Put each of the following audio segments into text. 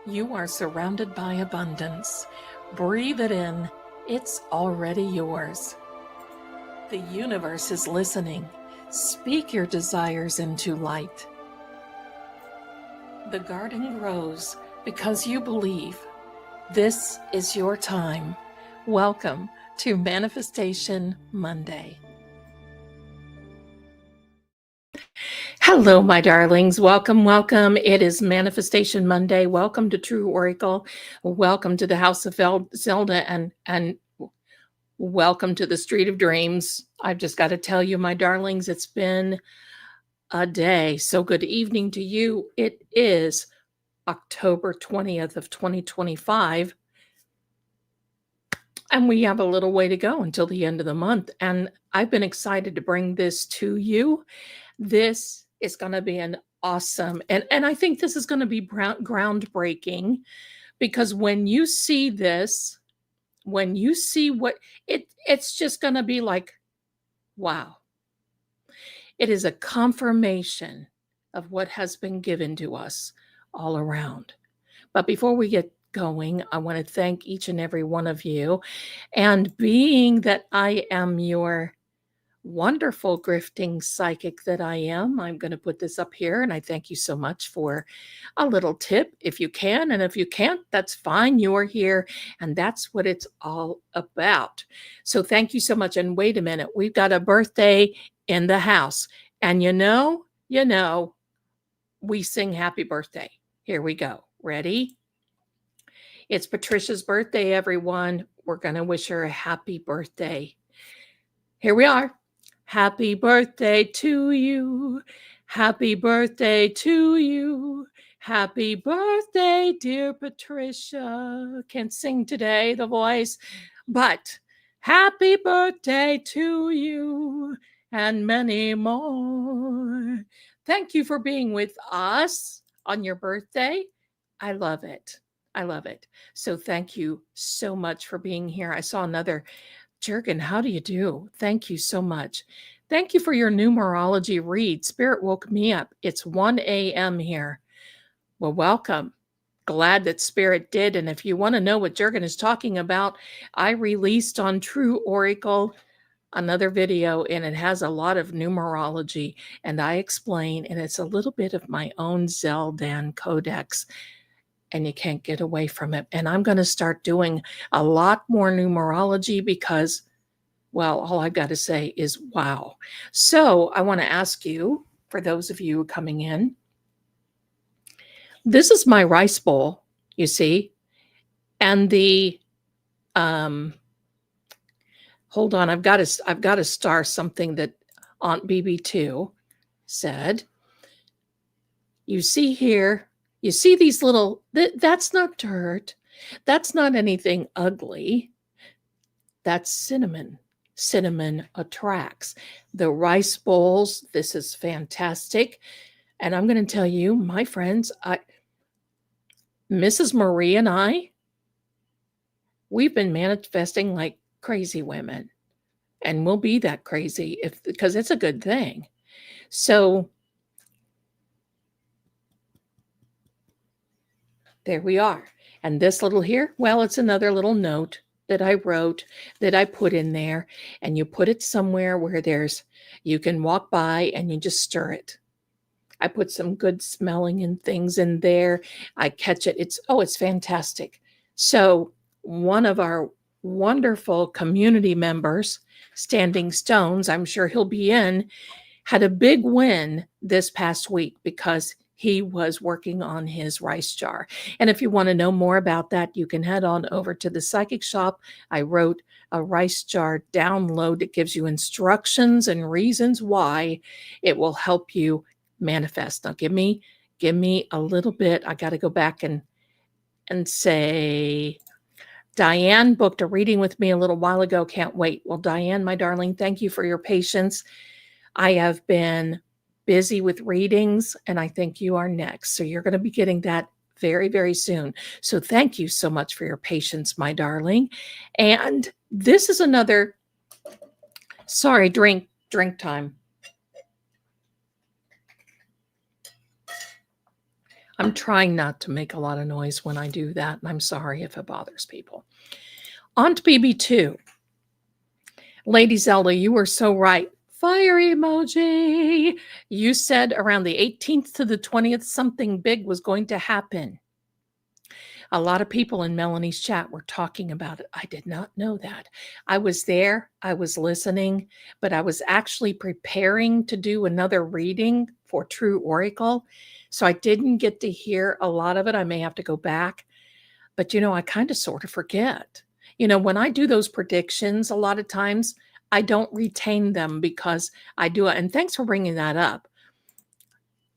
You are surrounded by abundance. Breathe it in. It's already yours. The universe is listening. Speak your desires into light. The garden grows because you believe. This is your time. Welcome to Manifestation Monday. Hello, my darlings. Welcome, welcome. It is Manifestation Monday. Welcome to True Oracle. Welcome to the House of Zelda and welcome to the Street of Dreams. I've just got to tell you, my darlings, it's been a day. So good evening to you. It is October 20th of 2025. And we have a little way to go until the end of the month. And I've been excited to bring this to you. This is going to be an awesome, and I think this is going to be groundbreaking, because when you see this, when you see what it's just going to be like, wow. It is a confirmation of what has been given to us all around. But before we get going, I want to thank each and every one of you. And being that I am your wonderful grifting psychic that I am, I'm going to put this up here, and I thank you so much for a little tip if you can, and if you can't, that's fine. You're here, and that's what it's all about. So thank you so much. And wait a minute, we've got a birthday in the house, and you know, we sing happy birthday. Here we go. Ready? It's Patricia's birthday, everyone. We're going to wish her a happy birthday. Here we are. Happy birthday to you. Happy birthday to you. Happy birthday, dear Patricia. Can't sing today, the voice, but happy birthday to you and many more. Thank you for being with us on your birthday. I love it. I love it. So thank you so much for being here. I saw another Jurgen, how do you do? Thank you so much. Thank you for your numerology read. Spirit woke me up. It's 1 a.m. here. Well, welcome. Glad that Spirit did. And if you want to know what Jurgen is talking about, I released on True Oracle another video, and it has a lot of numerology, and I explain, and it's a little bit of my own Zelda codex, and you can't get away from it. And I'm going to start doing a lot more numerology because, well, all I've got to say is wow. So I want to ask you, for those of you coming in, this is my rice bowl, you see, and the, hold on, I've got to star something that Aunt BB2 said. You see here, you see these little, that's not dirt. That's not anything ugly. That's cinnamon. Cinnamon attracts. The rice bowls, this is fantastic. And I'm going to tell you, my friends, Mrs. Marie and I, we've been manifesting like crazy women. And we'll be that crazy because it's a good thing. So there we are. And this little here, well, it's another little note that I wrote, that I put in there, and you put it somewhere where you can walk by and you just stir it. I put some good smelling and things in there. I catch it. It's fantastic. So one of our wonderful community members, Standing Stones, I'm sure he'll be in, had a big win this past week because he was working on his rice jar. And if you want to know more about that, you can head on over to the Psychic Shop. I wrote a rice jar download that gives you instructions and reasons why it will help you manifest. Now give me a little bit. I got to go back and say, Diane booked a reading with me a little while ago. Can't wait. Well, Diane, my darling, thank you for your patience. I have been busy with readings, and I think you are next. So you're going to be getting that very, very soon. So thank you so much for your patience, my darling. And this is another, sorry, drink time. I'm trying not to make a lot of noise when I do that, and I'm sorry if it bothers people. On to BB2. Lady Zelda, you were so right. Fire emoji. You said around the 18th to the 20th, something big was going to happen. A lot of people in Melanie's chat were talking about it. I did not know that. I was there, I was listening, but I was actually preparing to do another reading for True Oracle. So I didn't get to hear a lot of it. I may have to go back. But, I kind of sort of forget. When I do those predictions, a lot of times I don't retain them because I do it. And thanks for bringing that up.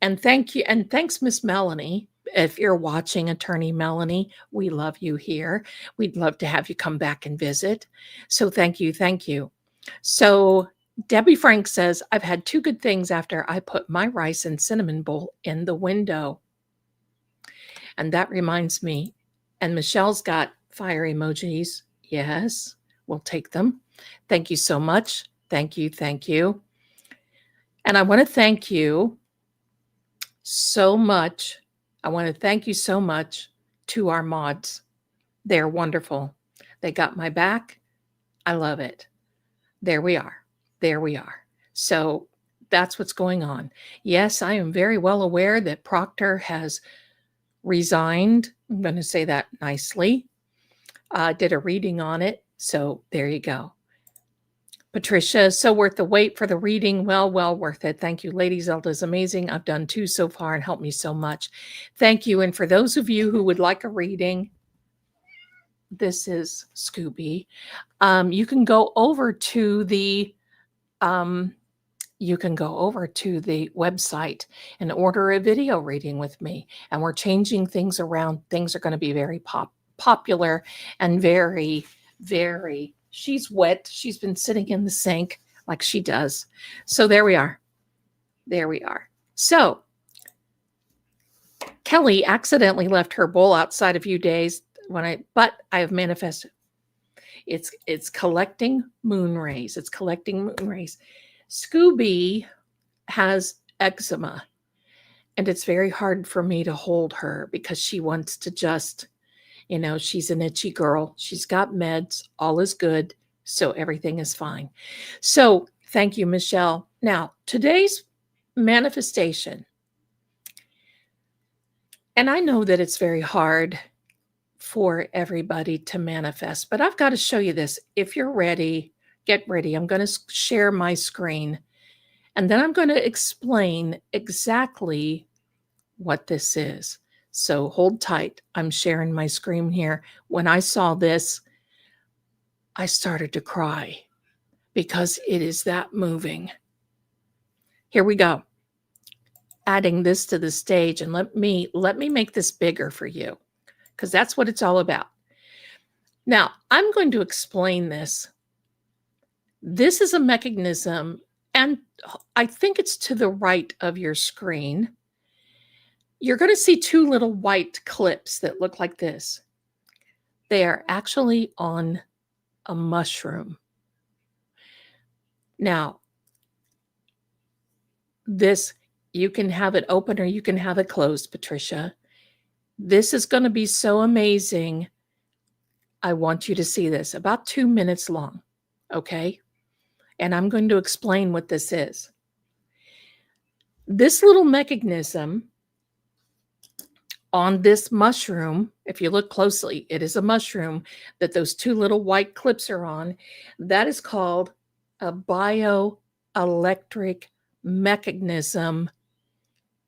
And thank you. And thanks, Miss Melanie. If you're watching, Attorney Melanie, we love you here. We'd love to have you come back and visit. So thank you. Thank you. So Debbie Frank says, I've had two good things after I put my rice and cinnamon bowl in the window. And that reminds me, and Michelle's got fire emojis. Yes, we'll take them. Thank you so much. Thank you. Thank you. And I want to thank you so much. I want to thank you so much to our mods. They're wonderful. They got my back. I love it. There we are. There we are. So that's what's going on. Yes, I am very well aware that Proctor has resigned. I'm going to say that nicely. Did a reading on it. So there you go. Patricia, so worth the wait for the reading. Well worth it. Thank you. Lady Zelda is amazing. I've done 2 so far and helped me so much. Thank you. And for those of you who would like a reading, this is Scooby. You can go over to the website and order a video reading with me. And we're changing things around. Things are going to be very popular and very, very. She's wet. She's been sitting in the sink like she does. So there we are. There we are. So Kelly accidentally left her bowl outside a few days but I have manifested. It's collecting moon rays. It's collecting moon rays. Scooby has eczema, and it's very hard for me to hold her because she wants to just, she's an itchy girl. She's got meds. All is good. So everything is fine. So thank you, Michelle. Now, today's manifestation, and I know that it's very hard for everybody to manifest, but I've got to show you this. If you're ready, get ready. I'm going to share my screen, and then I'm going to explain exactly what this is. So hold tight. I'm sharing my screen here. When I saw this, I started to cry because it is that moving. Here we go. Adding this to the stage, and let me make this bigger for you, because that's what it's all about. Now, I'm going to explain this. This is a mechanism, and I think it's to the right of your screen. You're going to see 2 little white clips that look like this. They are actually on a mushroom. Now, this, you can have it open or you can have it closed, Patricia. This is going to be so amazing. I want you to see this. About 2 minutes long, okay? And I'm going to explain what this is. This little mechanism on this mushroom, if you look closely, it is a mushroom that those 2 little white clips are on. That is called a bioelectric mechanism,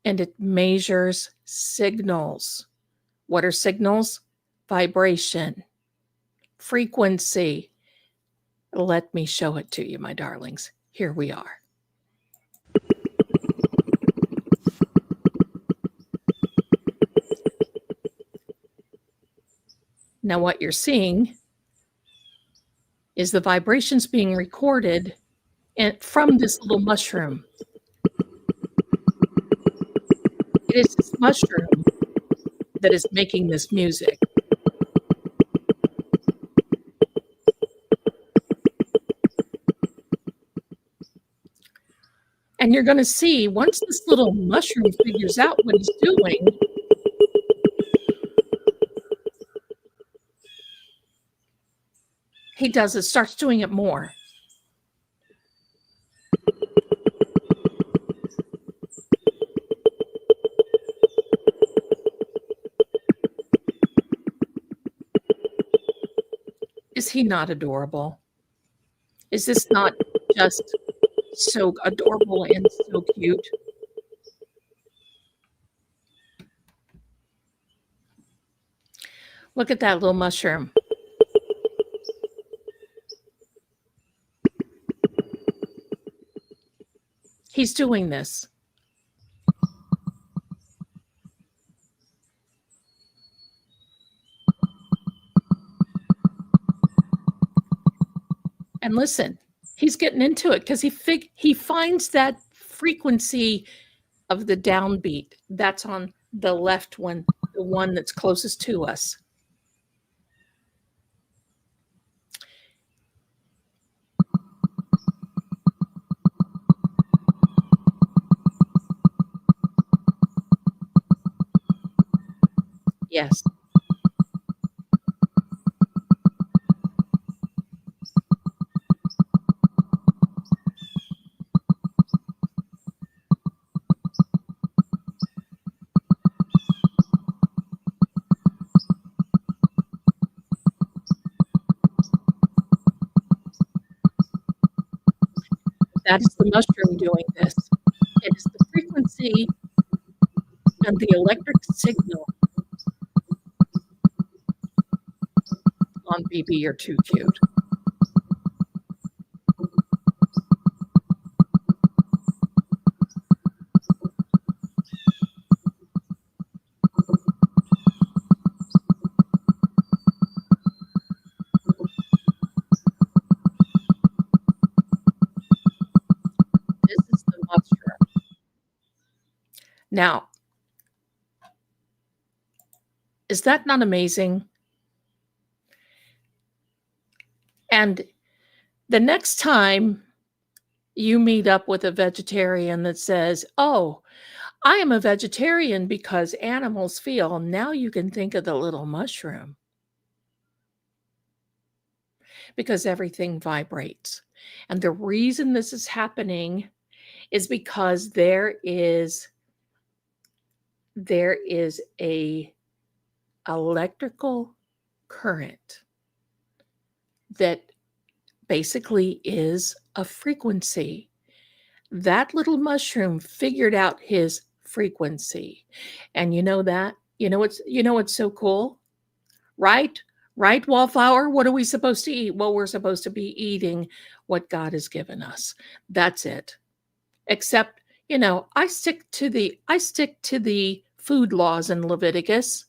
and it measures signals. What are signals? Vibration, frequency. Let me show it to you, my darlings. Here we are. Now, what you're seeing is the vibrations being recorded from this little mushroom. It is this mushroom that is making this music. And you're going to see, once this little mushroom figures out what he's doing, He does it, starts doing it more. Is he not adorable? Is this not just so adorable and so cute? Look at that little mushroom. He's doing this. And listen, he's getting into it because he finds that frequency of the downbeat. That's on the left one, the one that's closest to us. Yes. That is the mushroom doing this. It is the frequency and the electric signal on BB. You're too cute. This is the mushroom. Now, is that not amazing? And the next time you meet up with a vegetarian that says, "Oh, I am a vegetarian because animals feel," now you can think of the little mushroom. Because everything vibrates. And the reason this is happening is because there is a electrical current that basically is a frequency. That little mushroom figured out his frequency. And you know that? You know what's so cool? Right? Right, Wallflower? What are we supposed to eat? Well, we're supposed to be eating what God has given us. That's it. Except, I stick to the food laws in Leviticus.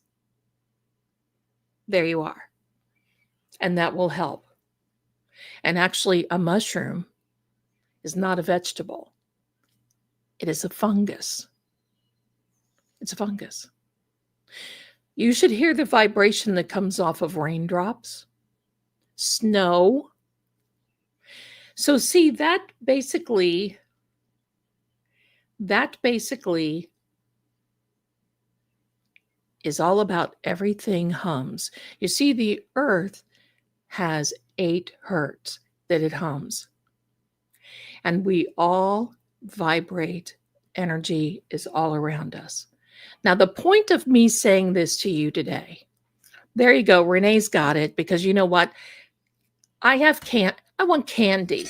There you are. And that will help. And actually, a mushroom is not a vegetable. It is a fungus. It's a fungus. You should hear the vibration that comes off of raindrops, snow. So see, that basically is all about everything hums. You see, the earth has 8 hertz that it hums. And we all vibrate. Energy is all around us. Now, the point of me saying this to you today, there you go. Renee's got it, because you know what? I want candy.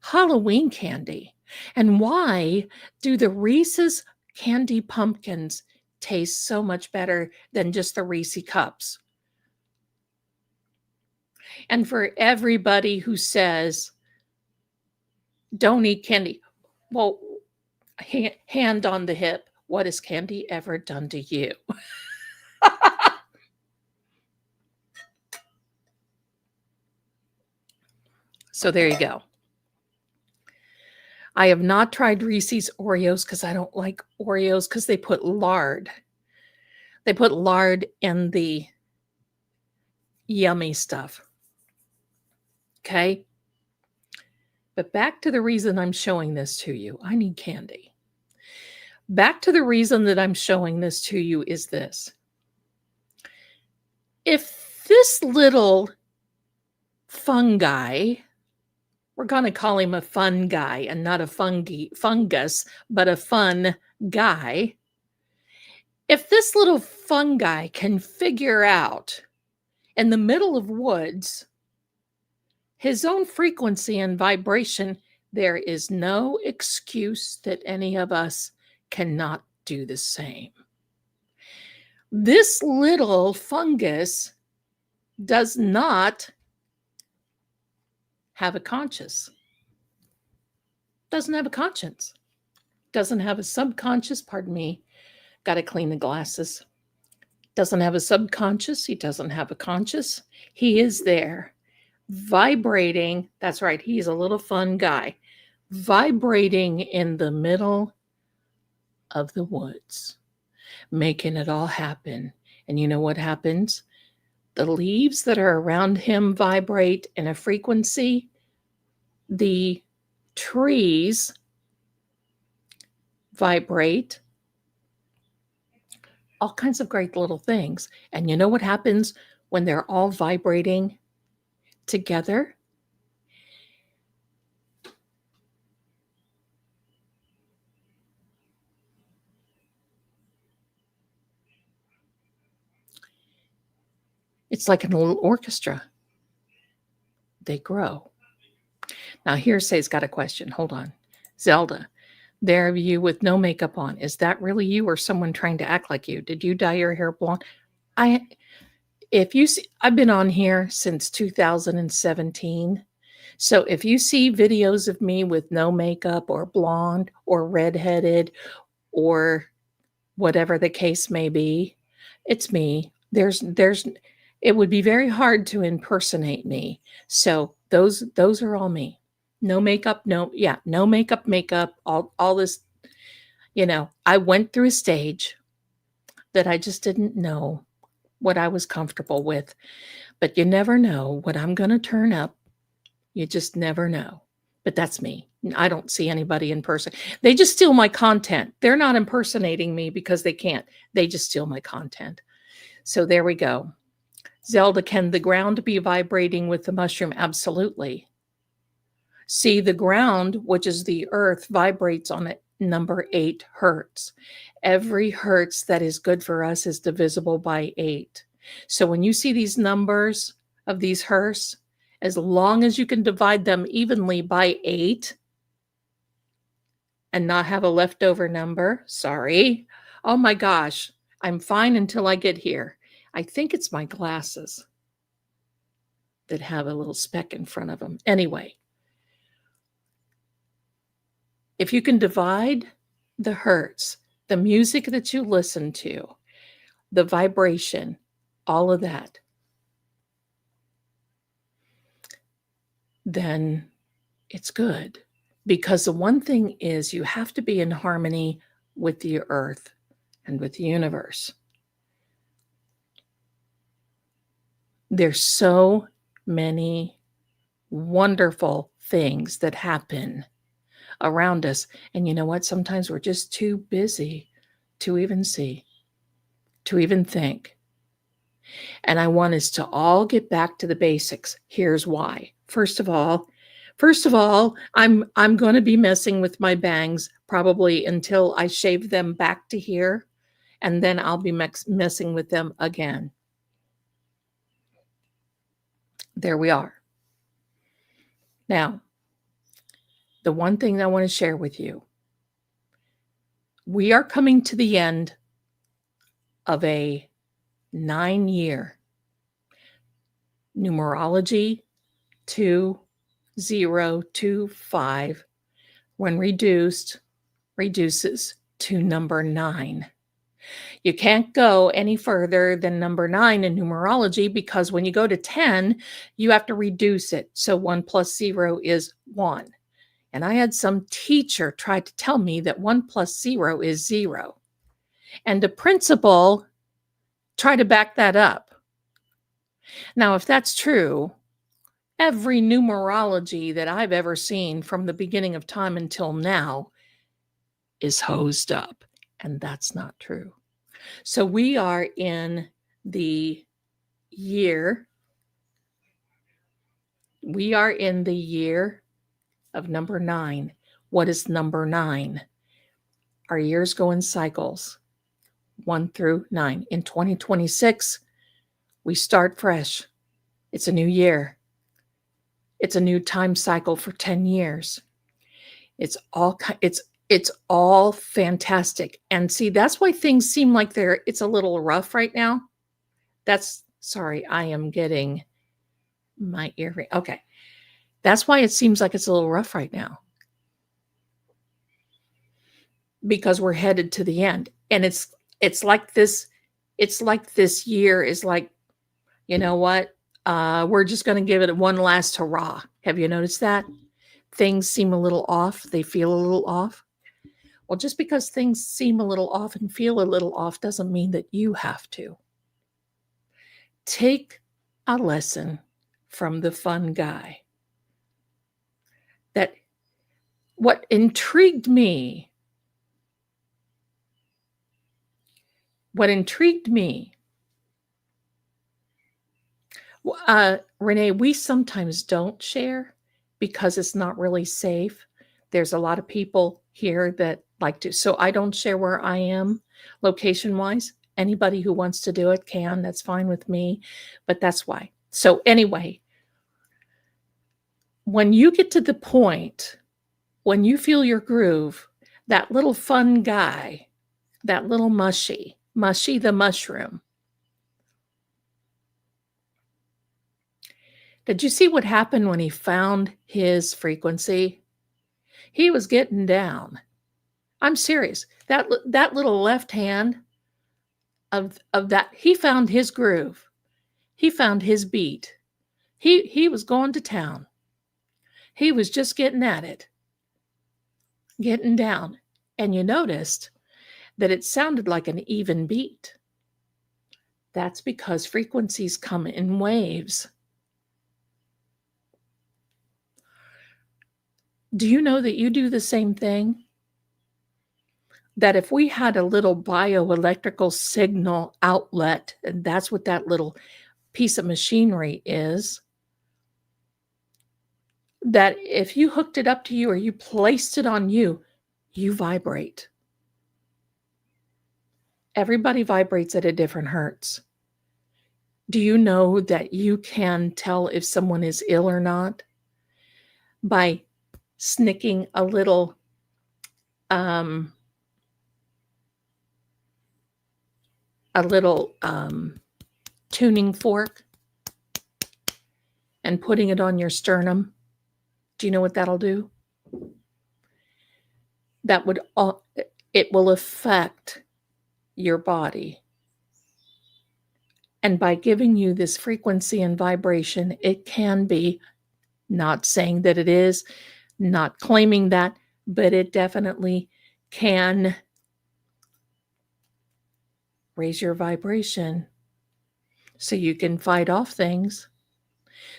Halloween candy. And why do the Reese's candy pumpkins taste so much better than just the Reese cups? And for everybody who says, don't eat candy, well, hand on the hip, what has candy ever done to you? So there you go. I have not tried Reese's Oreos because I don't like Oreos because they put lard. They put lard in the yummy stuff. Okay? But back to the reason I'm showing this to you. I need candy. Back to the reason that I'm showing this to you is this. If This little fungi, we're going to call him a fun guy and not a fungus, but a fun guy. If this little fungi can figure out in the middle of woods his own frequency and vibration, there is no excuse that any of us cannot do the same. This little fungus does not have a conscience. Doesn't have a conscience. Doesn't have a subconscious, pardon me, got to clean the glasses. Doesn't have a subconscious. He doesn't have a conscious. He is there vibrating. That's right. He's a little fun guy vibrating in the middle of the woods, making it all happen. And you know what happens? The leaves that are around him vibrate in a frequency. The trees vibrate. All kinds of great little things. And you know what happens when they're all vibrating together? It's like a little orchestra. They grow. Now, Hearsay's got a question. Hold on. Zelda, there of you with no makeup on. Is that really you or someone trying to act like you? Did you dye your hair blonde? If you see, I've been on here since 2017. So if you see videos of me with no makeup or blonde or redheaded or whatever the case may be, it's me. It would be very hard to impersonate me. So those are all me. No makeup, no makeup, all this, I went through a stage that I just didn't know what I was comfortable with. But you never know what I'm going to turn up. You just never know. But that's me. I don't see anybody in person. They just steal my content. They're not impersonating me because they can't. They just steal my content. So there we go. Zelda, can the ground be vibrating with the mushroom? Absolutely. See, the ground, which is the earth, vibrates on it number 8 hertz. Every hertz that is good for us is divisible by 8. So when you see these numbers of these hertz, as long as you can divide them evenly by 8 and not have a leftover number, sorry. Oh my gosh, I'm fine until I get here. I think it's my glasses that have a little speck in front of them. Anyway, if you can divide the hertz, the music that you listen to, the vibration, all of that, then it's good. Because the one thing is you have to be in harmony with the earth and with the universe. There's so many wonderful things that happen around us. And you know what? Sometimes we're just too busy to even see, to even think. And I want us to all get back to the basics. Here's why. First of all, I'm going to be messing with my bangs probably until I shave them back to here, and then I'll be messing with them again. There we are. Now, the one thing I want to share with you, we are coming to the end of a 9-year numerology 2025 when reduces to number 9. You can't go any further than number 9 in numerology because when you go to 10, you have to reduce it. So 1 plus 0 is 1. And I had some teacher try to tell me that 1 plus 0 is 0. And the principal tried to back that up. Now, if that's true, every numerology that I've ever seen from the beginning of time until now is hosed up. And that's not true. So we are in the year. We are in the year of number 9. What is number 9? Our years go in cycles, 1 through 9. In 2026, we start fresh. It's a new year. It's a new time cycle for 10 years. It's all fantastic. And see, that's why things seem like it's a little rough right now. Sorry, I am getting my earring. Okay. That's why it seems like it's a little rough right now. Because we're headed to the end. And it's like this year is like, you know what? We're just going to give it one last hurrah. Have you noticed that? Things seem a little off. They feel a little off. Well, just because things seem a little off and feel a little off doesn't mean that you have to. Take a lesson from the fun guy. What intrigued me Renee, we sometimes don't share because it's not really safe. There's a lot of people here that like to, so I don't share where I am location-wise. Anybody who wants to do it can, that's fine with me, but that's why. So anyway, when you get to the point, when you feel your groove, that little fun guy, that little mushy the mushroom. Did you see what happened when he found his frequency? He was getting down. I'm serious. That little left hand of that, he found his groove. He found his beat. He was going to town. He was just getting at it. Getting down. And you noticed that it sounded like an even beat. That's because frequencies come in waves. Do you know that you do the same thing? That if we had a little bioelectrical signal outlet, and that's what that little piece of machinery is, that if you hooked it up to you or you placed it on you, you vibrate. Everybody vibrates at a different hertz. Do you know that you can tell if someone is ill or not by snicking a little tuning fork and putting it on your sternum? Do you know what that'll do? It will affect your body. And by giving you this frequency and vibration, it can be, not saying that it is, not claiming that, but it definitely can raise your vibration so you can fight off things,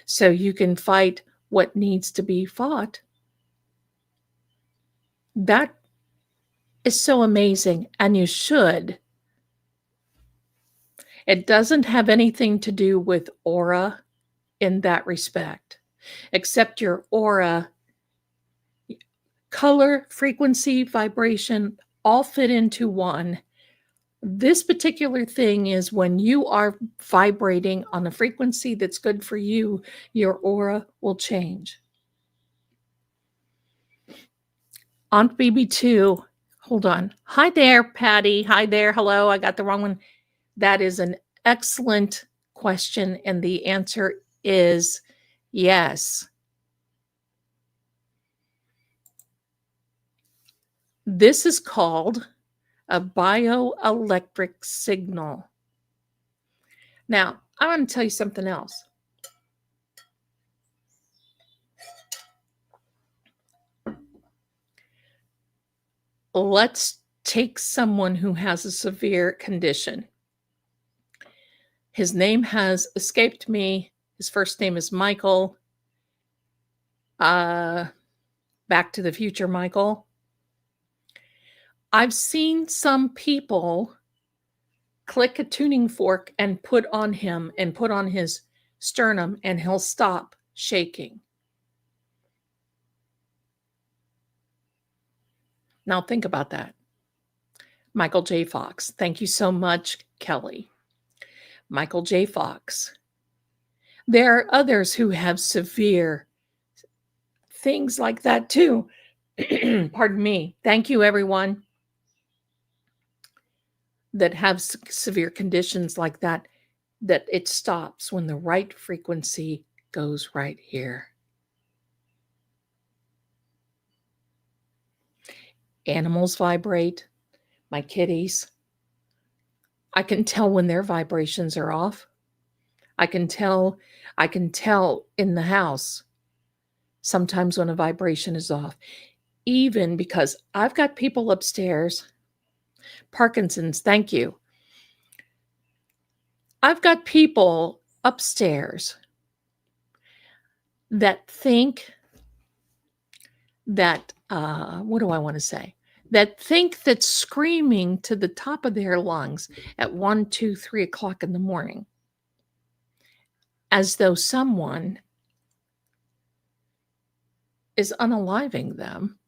so you can fight what needs to be fought. That is so amazing, and you should. It doesn't have anything to do with aura in that respect, except your aura, color, frequency, vibration, all fit into one. This particular thing is when you are vibrating on a frequency that's good for you, your aura will change. Aunt BB2, hold on. Hi there, Patty. Hi there. Hello. I got the wrong one. That is an excellent question. And the answer is yes. This is called a bioelectric signal. Now, I want to tell you something else. Let's take someone who has a severe condition. His name has escaped me. His first name is Michael. Back to the Future, Michael. I've seen some people click a tuning fork and put on him and put on his sternum, and he'll stop shaking. Now think about that. Michael J. Fox. Thank you so much, Kelly. Michael J. Fox. There are others who have severe things like that too. Pardon me. Thank you, everyone that have severe conditions like that, that it stops when the right frequency goes right here. Animals vibrate. My kitties. I can tell when their vibrations are off. I can tell in the house sometimes when a vibration is off. Even because I've got people upstairs. Parkinson's, thank you. I've got people upstairs that think that, what do I want to say? That think that screaming to the top of their lungs at 1, 2, 3 o'clock in the morning, as though someone is unaliving them,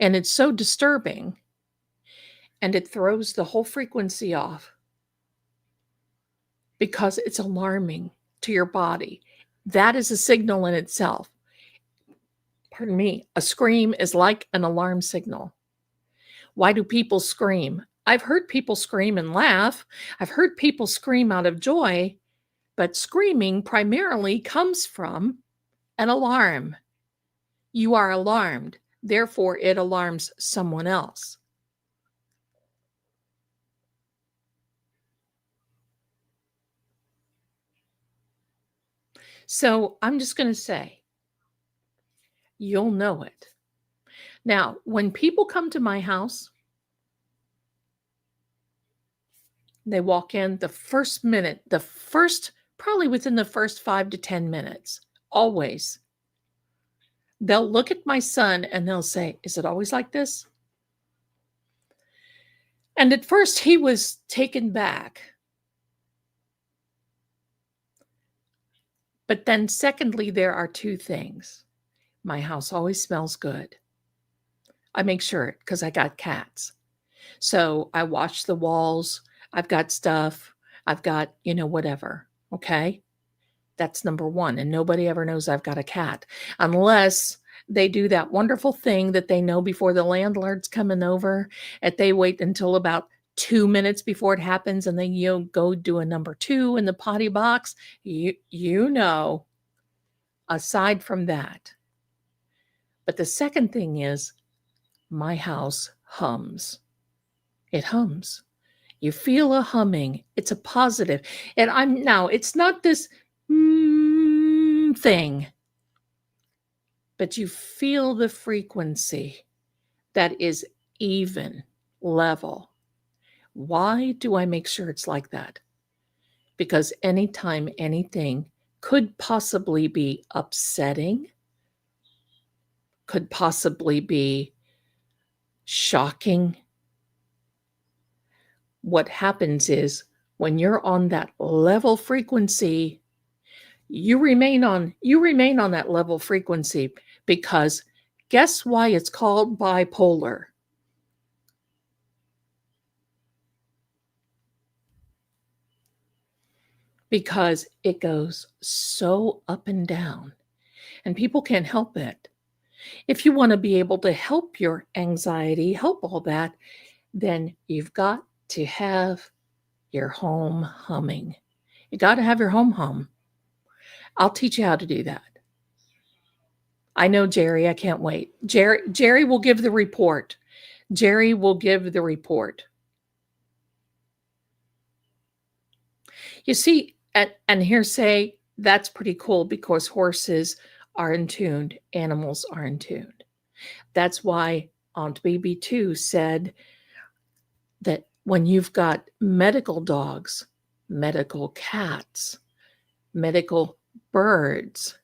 and it's so disturbing, and it throws the whole frequency off because it's alarming to your body. That is a signal in itself. Pardon me, a scream is like an alarm signal. Why do people scream? I've heard people scream and laugh. I've heard people scream out of joy, but screaming primarily comes from an alarm. You are alarmed, therefore it alarms someone else. So I'm just going to say, you'll know it. Now, when people come to my house, they walk in the first minute, probably within the first 5 to 10 minutes, always. They'll look at my son and they'll say, "Is it always like this?" And at first he was taken back. But then secondly, there are 2 things. My house always smells good. I make sure because I got cats. So I wash the walls. I've got stuff. I've got, whatever. Okay. That's number 1. And nobody ever knows I've got a cat unless they do that wonderful thing that they know before the landlord's coming over, and they wait until about 2 minutes before it happens, and then go do a number 2 in the potty box. Aside from that. But the second thing is my house hums. It hums. You feel a humming. It's a positive. And it's not this thing, but you feel the frequency that is even, level. Why do I make sure it's like that? Because anytime anything could possibly be upsetting, could possibly be shocking, what happens is when you're on that level frequency, you remain on that level frequency, because guess why it's called bipolar? Because it goes so up and down, and people can't help it. If you want to be able to help your anxiety, help all that, then you've got to have your home humming. You got to have your home hum. I'll teach you how to do that. I know, Jerry. I can't wait. Jerry will give the report. Jerry will give the report. You see, and hearsay, that's pretty cool because horses are in tune, animals are in tune. That's why Aunt BB2 said that when you've got medical dogs, medical cats, medical birds,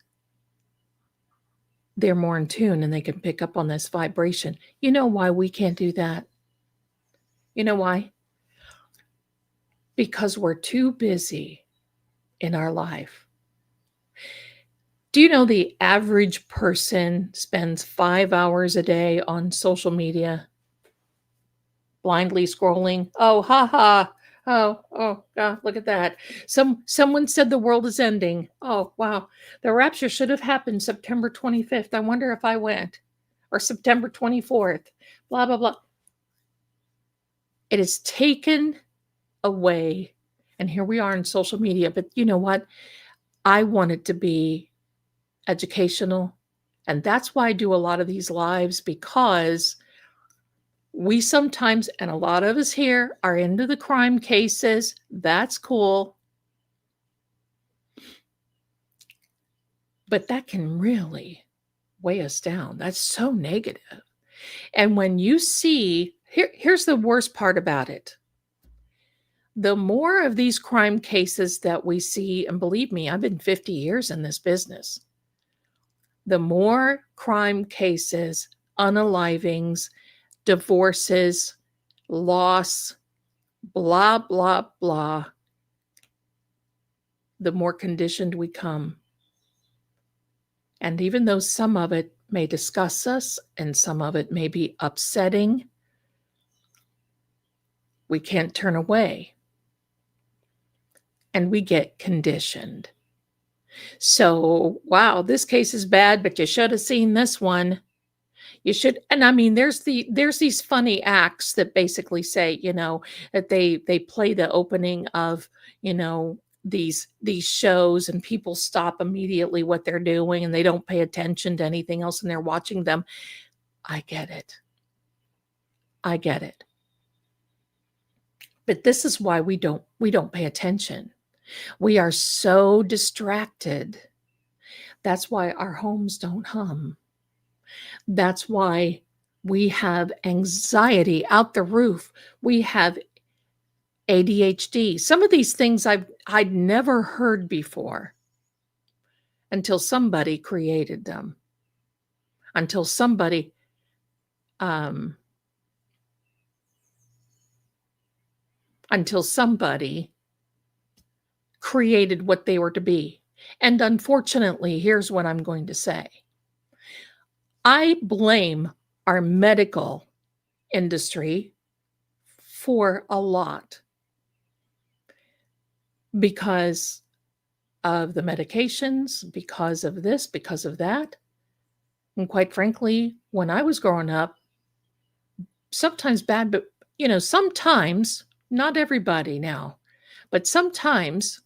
they're more in tune and they can pick up on this vibration. You know why we can't do that? You know why? because we're too busy in our life. Do you know the average person spends 5 hours a day on social media, blindly scrolling? Oh, ha ha. Oh, God, look at that. Someone said the world is ending. Oh, wow. The rapture should have happened September 25th. I wonder if I went. Or September 24th. Blah, blah, blah. It is taken away. And here we are in social media. But you know what? I want it to be educational. And that's why I do a lot of these lives, because we sometimes, and a lot of us here, are into the crime cases. That's cool. But that can really weigh us down. That's so negative. And when you see, here's the worst part about it. The more of these crime cases that we see, and believe me, I've been 50 years in this business, the more crime cases, unalivings, divorces, loss, blah, blah, blah, the more conditioned we come. And even though some of it may disgust us and some of it may be upsetting, we can't turn away. And we get conditioned. So, wow, this case is bad, but you should have seen this one. You should, and I mean, there's these funny acts that basically say, that they play the opening of, these shows, and people stop immediately what they're doing and they don't pay attention to anything else and they're watching them. I get it. I get it. But this is why we don't pay attention. We are so distracted. That's why our homes don't hum. That's why we have anxiety out the roof. We have ADHD. Some of these things I'd never heard before until somebody created them. Until somebody created what they were to be. And unfortunately, here's what I'm going to say. I blame our medical industry for a lot because of the medications, because of this, because of that. And quite frankly, when I was growing up, sometimes bad, but sometimes, not everybody now, but sometimes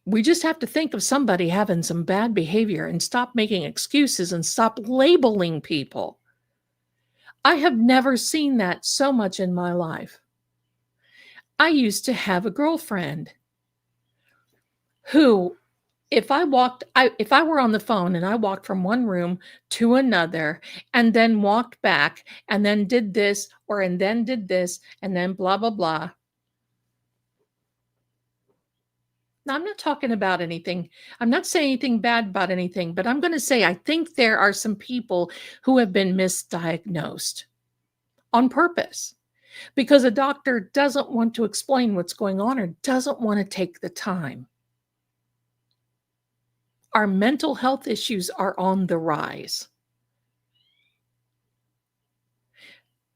we just have to think of somebody having some bad behavior and stop making excuses and stop labeling people. I have never seen that so much in my life. I used to have a girlfriend who, if I were on the phone and I walked from one room to another and then walked back and then did this and then did this and then blah, blah, blah. Now, I'm not talking about anything. I'm not saying anything bad about anything, but I'm going to say I think there are some people who have been misdiagnosed on purpose because a doctor doesn't want to explain what's going on or doesn't want to take the time. Our mental health issues are on the rise.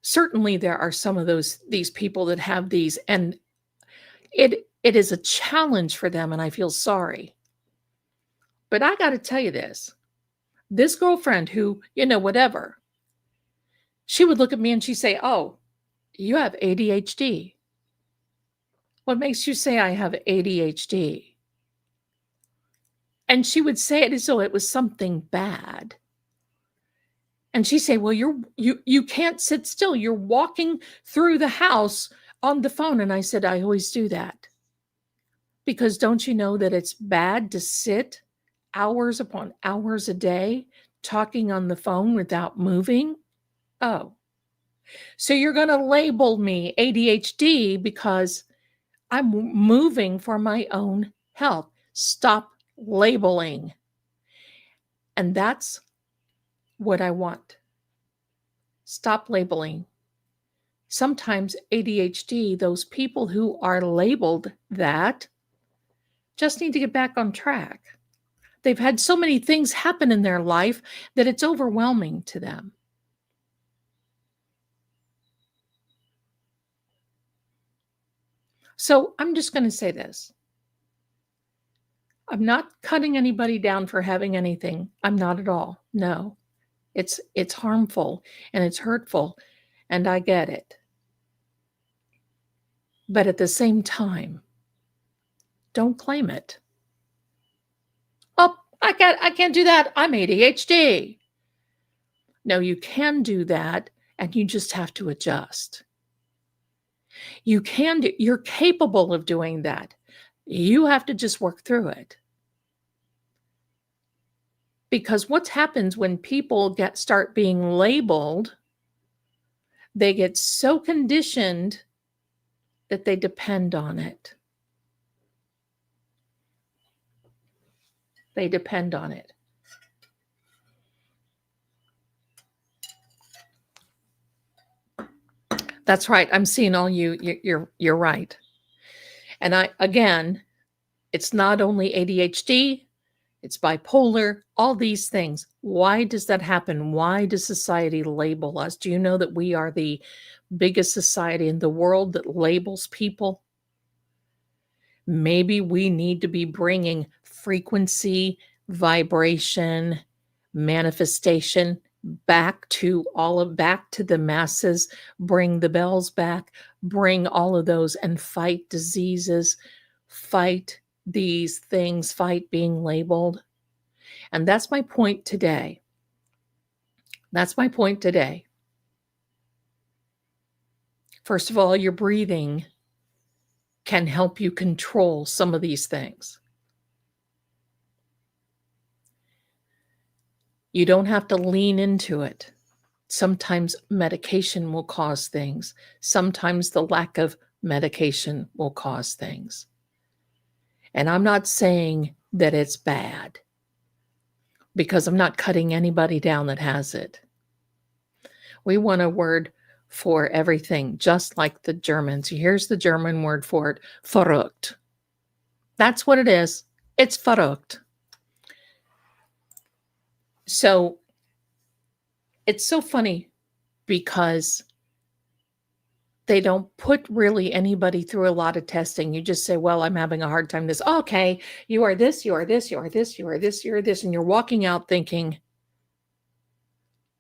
Certainly there are some of these people that have these, and it is a challenge for them, and I feel sorry. But I got to tell you this girlfriend who, whatever, she would look at me and she'd say, "Oh, you have ADHD. What makes you say I have ADHD?" And she would say it as though it was something bad. And she'd say, "Well, you can't sit still. You're walking through the house on the phone." And I said, "I always do that. Because don't you know that it's bad to sit hours upon hours a day talking on the phone without moving?" Oh, so you're going to label me ADHD because I'm moving for my own health. Stop labeling. And that's what I want. Stop labeling. Sometimes ADHD, those people who are labeled that, just need to get back on track. They've had so many things happen in their life that it's overwhelming to them. So I'm just going to say this. I'm not cutting anybody down for having anything. I'm not at all. No. It's harmful and it's hurtful, and I get it. But at the same time, don't claim it. Oh, I can't do that. I'm ADHD. No, you can do that, and you just have to adjust. You're capable of doing that. You have to just work through it. Because what happens when people start being labeled, they get so conditioned that they depend on it. They depend on it. That's right. I'm seeing all you're right. And again, it's not only ADHD, it's bipolar, all these things. Why does that happen? Why does society label us? Do you know that we are the biggest society in the world that labels people? Maybe we need to be bringing frequency, vibration, manifestation back to the masses, bring the bells back, bring all of those, and fight diseases, fight these things, fight being labeled. And that's my point today. That's my point today. First of all, your breathing can help you control some of these things. You don't have to lean into it. Sometimes medication will cause things. Sometimes the lack of medication will cause things. And I'm not saying that it's bad, because I'm not cutting anybody down that has it. We want a word for everything, just like the Germans. Here's the German word for it, verrückt. That's what it is. It's verrückt. So it's so funny because they don't put really anybody through a lot of testing. You just say, well, I'm having a hard time this. Okay, you are this, you are this, you are this, you are this, you are this. And you're walking out thinking,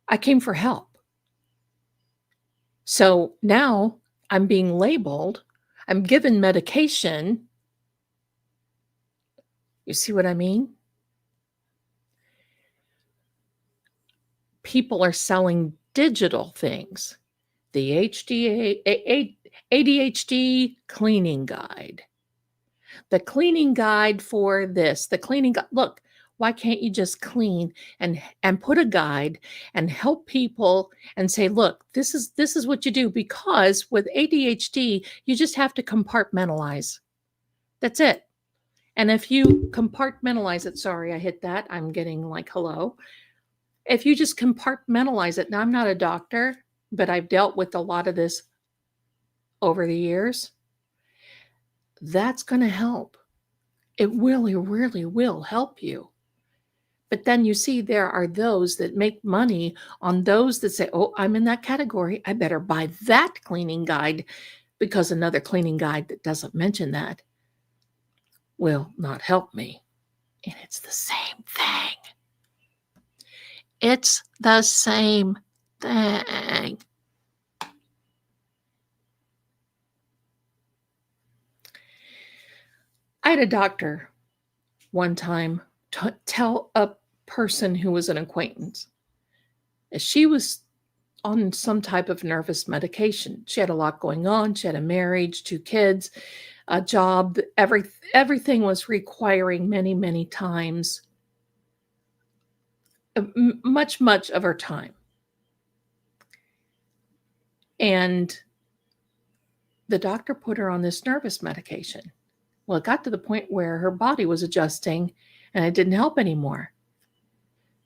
I came for help. So now I'm being labeled. I'm given medication. You see what I mean? People are selling digital things. The ADHD cleaning guide. The cleaning guide for this. The cleaning guide. Look, why can't you just clean and put a guide and help people and say, look, this is what you do? Because with ADHD, you just have to compartmentalize. That's it. And if you compartmentalize it, sorry, I hit that. I'm getting like, hello. If you just compartmentalize it, now I'm not a doctor, but I've dealt with a lot of this over the years. That's going to help. It really, really will help you. But then you see there are those that make money on those that say, oh, I'm in that category. I better buy that cleaning guide, because another cleaning guide that doesn't mention that will not help me. And it's the same thing. It's the same thing. I had a doctor one time tell a person who was an acquaintance, she was on some type of nervous medication. She had a lot going on. She had a marriage, 2 kids, a job. Everything was requiring many, many times, much of her time. And the doctor put her on this nervous medication. Well, it got to the point where her body was adjusting and it didn't help anymore.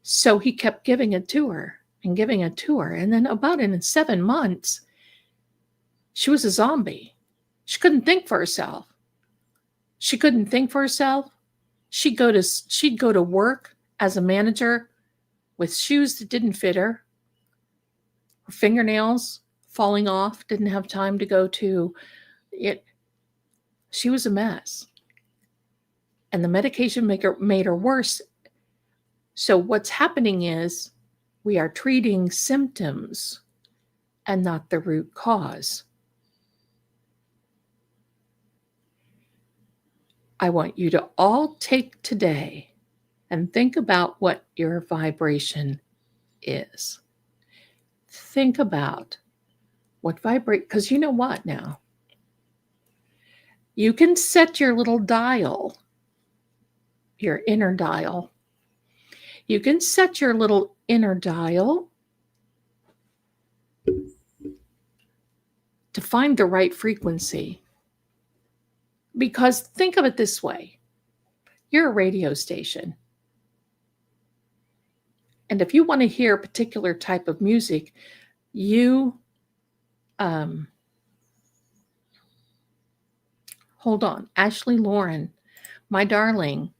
So he kept giving it to her and giving it to her. And then about in 7 months, She was a zombie. She couldn't think for herself. She couldn't think for herself. She'd go to work as a manager with shoes that didn't fit her. Her fingernails falling off, didn't have time to go to it. She was a mess. And the medication made her worse. So what's happening is we are treating symptoms and not the root cause. I want you to all take today and think about what your vibration is. Think about what vibrate, because you know what now? You can set your little dial, your inner dial. You can set your little inner dial to find the right frequency. Because think of it this way. You're a radio station. And if you want to hear a particular type of music, you hold on. Ashley Lauren, my darling.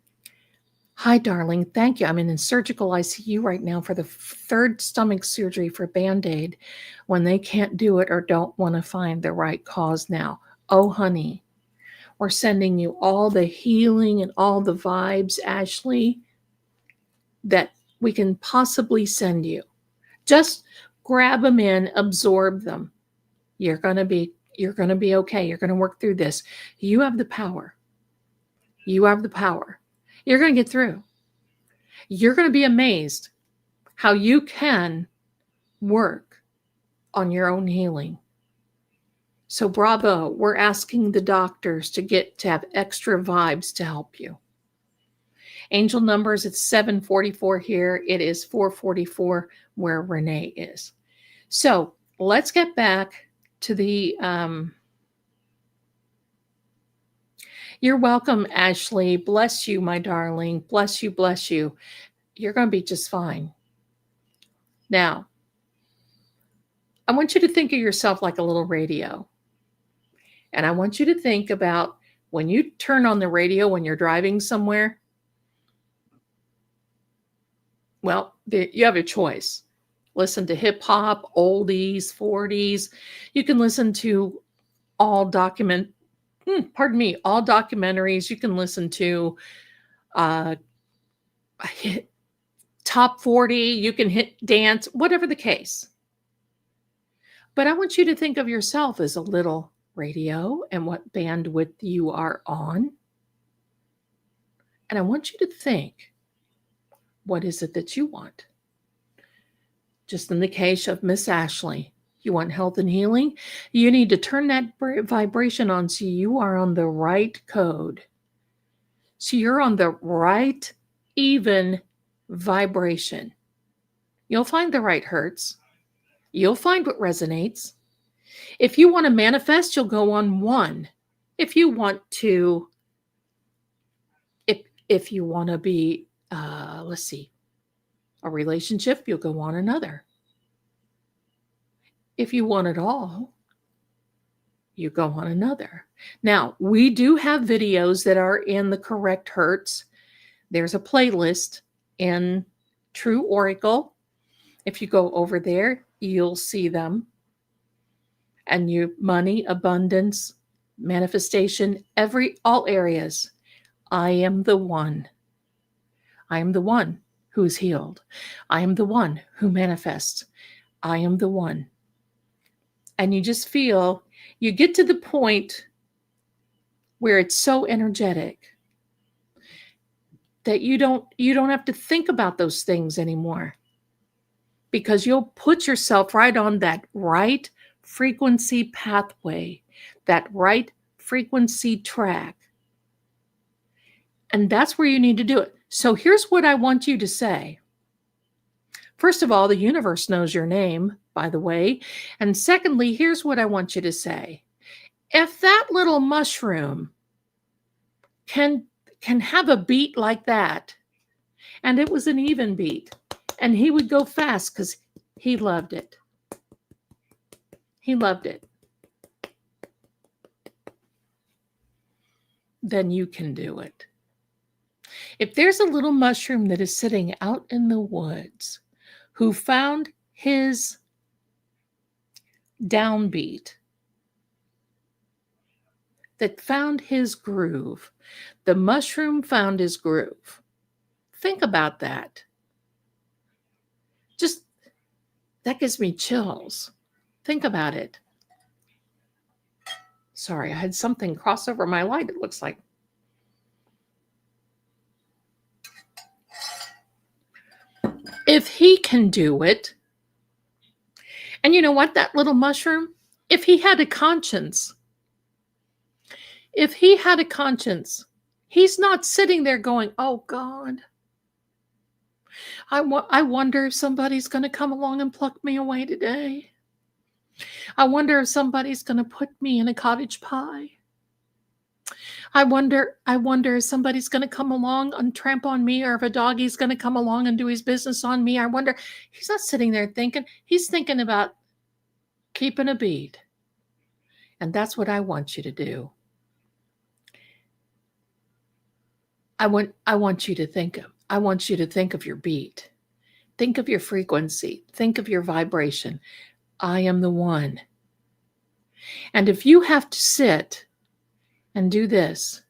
Hi, darling. Thank you. I'm in surgical ICU right now for the third stomach surgery for Band-Aid when they can't do it or don't want to find the right cause now. Oh, honey, we're sending you all the healing and all the vibes, Ashley, that we can possibly send you. Just grab them in, absorb them. You're going to be okay. You're going to work through this. You have the power. You have the power. You're going to get through. You're going to be amazed how you can work on your own healing. So bravo, we're asking the doctors to have extra vibes to help you. Angel numbers, it's 744 here. It is 444 where Renee is. So let's get back to the... You're welcome, Ashley. Bless you, my darling. Bless you, bless you. You're going to be just fine. Now, I want you to think of yourself like a little radio. And I want you to think about when you turn on the radio when you're driving somewhere. Well, you have a choice. Listen to hip hop, oldies, 40s. You can listen to all documentaries. You can listen to top 40. You can hit dance, whatever the case. But I want you to think of yourself as a little radio and what bandwidth you are on. And I want you to think, what is it that you want? Just in the case of Miss Ashley, you want health and healing? You need to turn that vibration on so you are on the right code. So you're on the right, even vibration. You'll find the right hertz. You'll find what resonates. If you want to manifest, you'll go on 1. If you want to, if you want to be, a relationship, you'll go on another. If you want it all, you go on another. Now, we do have videos that are in the correct hertz. There's a playlist in True Oracle. If you go over there, you'll see them. And money, abundance, manifestation, all areas. I am the one. I am the one who's healed. I am the one who manifests. I am the one. And you just feel, you get to the point where it's so energetic that you don't have to think about those things anymore, because you'll put yourself right on that right frequency pathway, that right frequency track. And that's where you need to do it. So here's what I want you to say. First of all, the universe knows your name, by the way. And secondly, here's what I want you to say. If that little mushroom can have a beat like that, and it was an even beat, and he would go fast because he loved it. He loved it. then you can do it. If there's a little mushroom that is sitting out in the woods who found his downbeat, that found his groove, the mushroom found his groove. Think about that. Just, that gives me chills. Think about it. Sorry, I had something cross over my light, it looks like. If he can do it, and you know what, that little mushroom, if he had a conscience, he's not sitting there going, oh God, I wonder if somebody's going to come along and pluck me away today. I wonder if somebody's going to put me in a cottage pie. I wonder if somebody's going to come along and tramp on me, or if a doggy's going to come along and do his business on me. I wonder. He's not sitting there thinking. He's thinking about keeping a beat. And that's what I want you to do. I want you to think of your beat. Think of your frequency. Think of your vibration. I am the one. And if you have to sit and do this,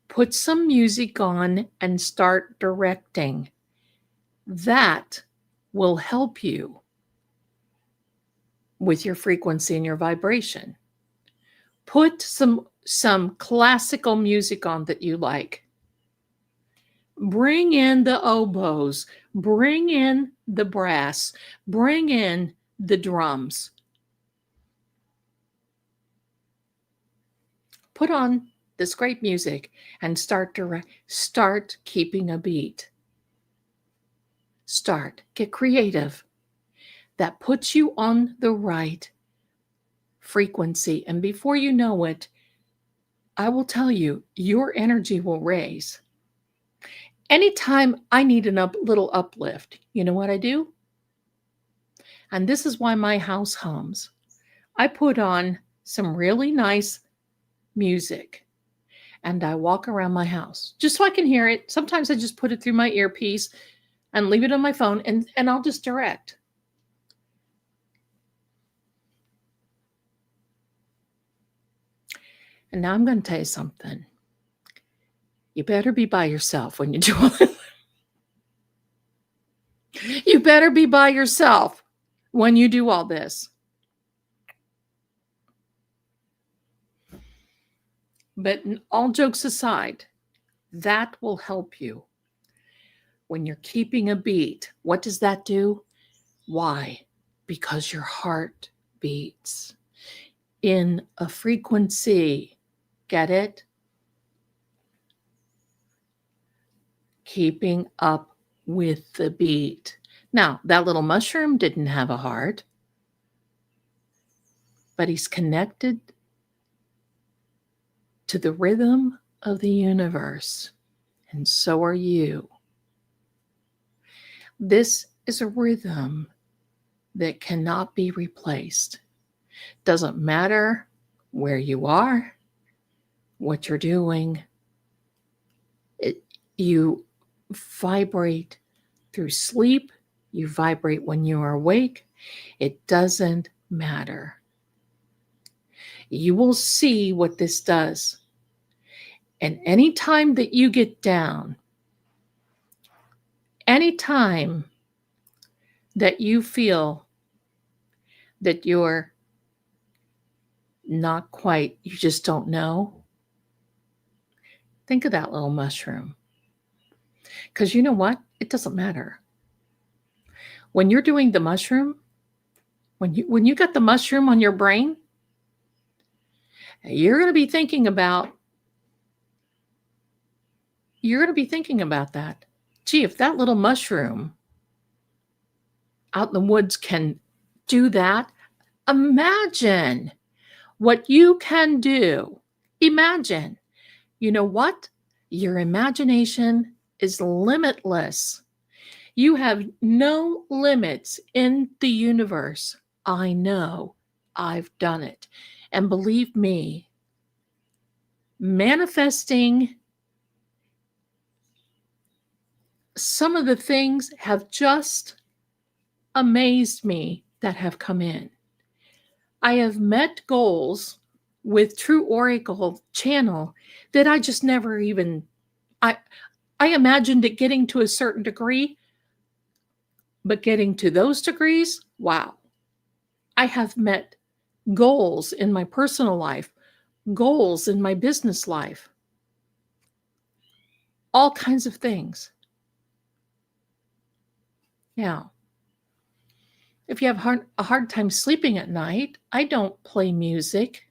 put some music on and start directing. That will help you with your frequency and your vibration. Put some classical music on that you like. Bring in the oboes, bring in the brass, bring in the drums. Put on this great music and start keeping a beat. Get creative. That puts you on the right frequency. And before you know it, I will tell you, your energy will raise. Anytime I need a little uplift, you know what I do? And this is why my house hums. I put on some really nice music and I walk around my house just so I can hear it. Sometimes I just put it through my earpiece and leave it on my phone, and I'll just direct. And now I'm going to tell you something. You better be by yourself when you do it. You better be by yourself when you do all this. But all jokes aside, that will help you. When you're keeping a beat, what does that do? Why? Because your heart beats in a frequency. Get it? Keeping up with the beat. Now, that little mushroom didn't have a heart, but he's connected to the rhythm of the universe, and so are you. This is a rhythm that cannot be replaced. Doesn't matter where you are, what you're doing. You vibrate through sleep. You vibrate when you are awake. It doesn't matter. You will see what this does. And anytime that you get down, anytime that you feel that you're not quite, you just don't know, think of that little mushroom. Because you know what? It doesn't matter. When you're doing the mushroom, when you got the mushroom on your brain, you're going to be thinking about that. Gee, if that little mushroom out in the woods can do that, imagine what you can do. Imagine. You know what? Your imagination is limitless. You have no limits in the universe. I know. I've done it. And believe me, manifesting. Some of the things have just amazed me that have come in. I have met goals with True Oracle channel that I just never even, I imagined it getting to a certain degree, but getting to those degrees, wow. I have met goals in my personal life, goals in my business life, all kinds of things. Now, if you have a hard time sleeping at night, I don't play music.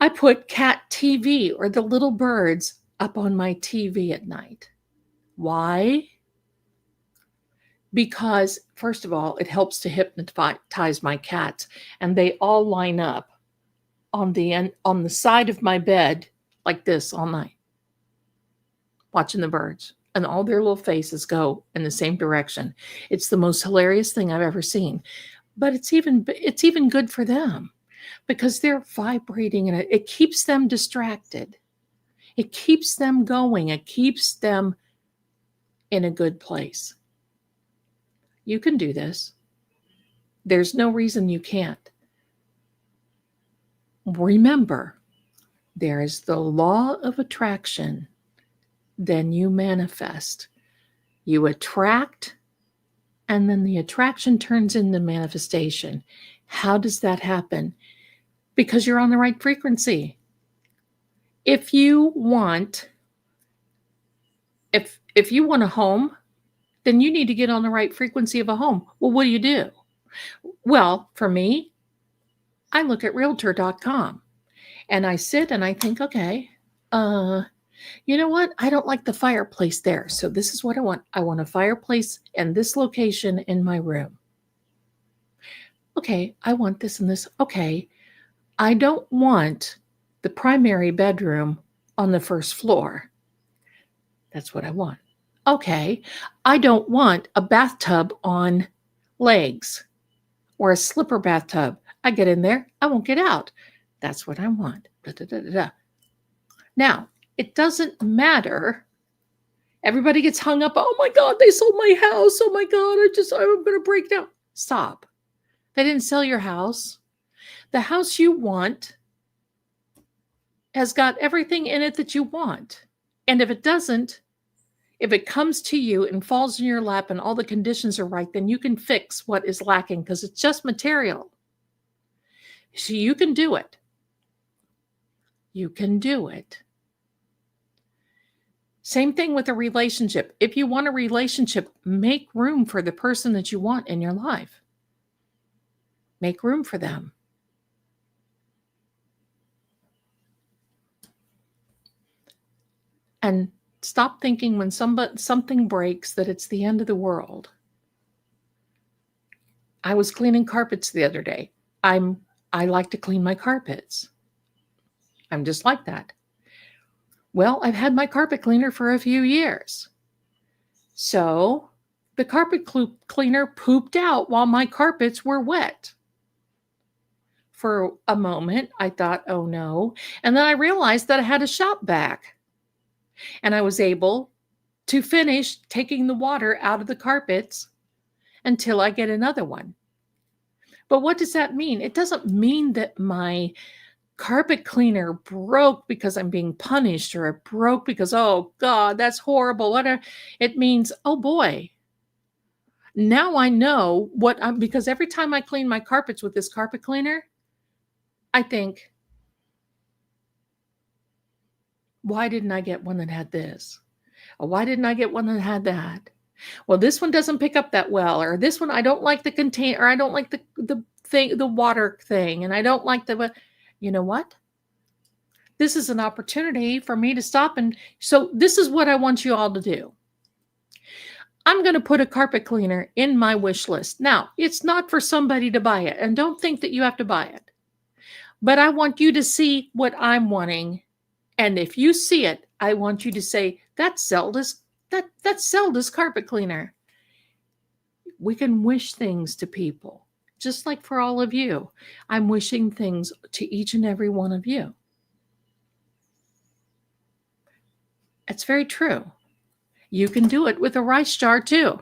I put cat TV or the little birds up on my TV at night. Why? Because, first of all, it helps to hypnotize my cats, and they all line up on the side of my bed like this all night, watching the birds, and all their little faces go in the same direction. It's the most hilarious thing I've ever seen. But it's even good for them because they're vibrating, and it keeps them distracted. It keeps them going. It keeps them in a good place. You can do this. There's no reason you can't. Remember, there is the law of attraction. Then you manifest. You attract, and then the attraction turns into manifestation. How does that happen? Because you're on the right frequency. If you want a home, then you need to get on the right frequency of a home. Well, what do? Well, for me, I look at realtor.com and I sit and I think, okay, you know what? I don't like the fireplace there. So this is what I want. I want a fireplace and this location in my room. Okay, I want this and this. Okay, I don't want the primary bedroom on the first floor. That's what I want. Okay, I don't want a bathtub on legs or a slipper bathtub. I get in there, I won't get out. That's what I want. Da, da, da, da, da. Now, it doesn't matter. Everybody gets hung up. Oh my God, they sold my house. Oh my God, I'm going to break down. Stop. They didn't sell your house. The house you want has got everything in it that you want. And if it doesn't, if it comes to you and falls in your lap and all the conditions are right, then you can fix what is lacking because it's just material. So you can do it. You can do it. Same thing with a relationship. If you want a relationship, make room for the person that you want in your life. Make room for them. And stop thinking when something breaks that it's the end of the world. I was cleaning carpets the other day. I like to clean my carpets. I'm just like that. Well, I've had my carpet cleaner for a few years. So the carpet cleaner pooped out while my carpets were wet. For a moment, I thought, oh no. And then I realized that I had a shop vac. And I was able to finish taking the water out of the carpets until I get another one. But what does that mean? It doesn't mean that my carpet cleaner broke because I'm being punished, or it broke because, oh God, that's horrible. Whatever. It means, oh boy, now I know because every time I clean my carpets with this carpet cleaner, I think, why didn't I get one that had this? Or why didn't I get one that had that? Well, this one doesn't pick up that well, or this one, I don't like the container, or I don't like the water thing, and I don't like you know what? This is an opportunity for me to stop. And so this is what I want you all to do. I'm going to put a carpet cleaner in my wish list. Now, it's not for somebody to buy it, and don't think that you have to buy it. But I want you to see what I'm wanting. And if you see it, I want you to say, that's Zelda's carpet cleaner. We can wish things to people, just like for all of you. I'm wishing things to each and every one of you. It's very true. You can do it with a rice jar too.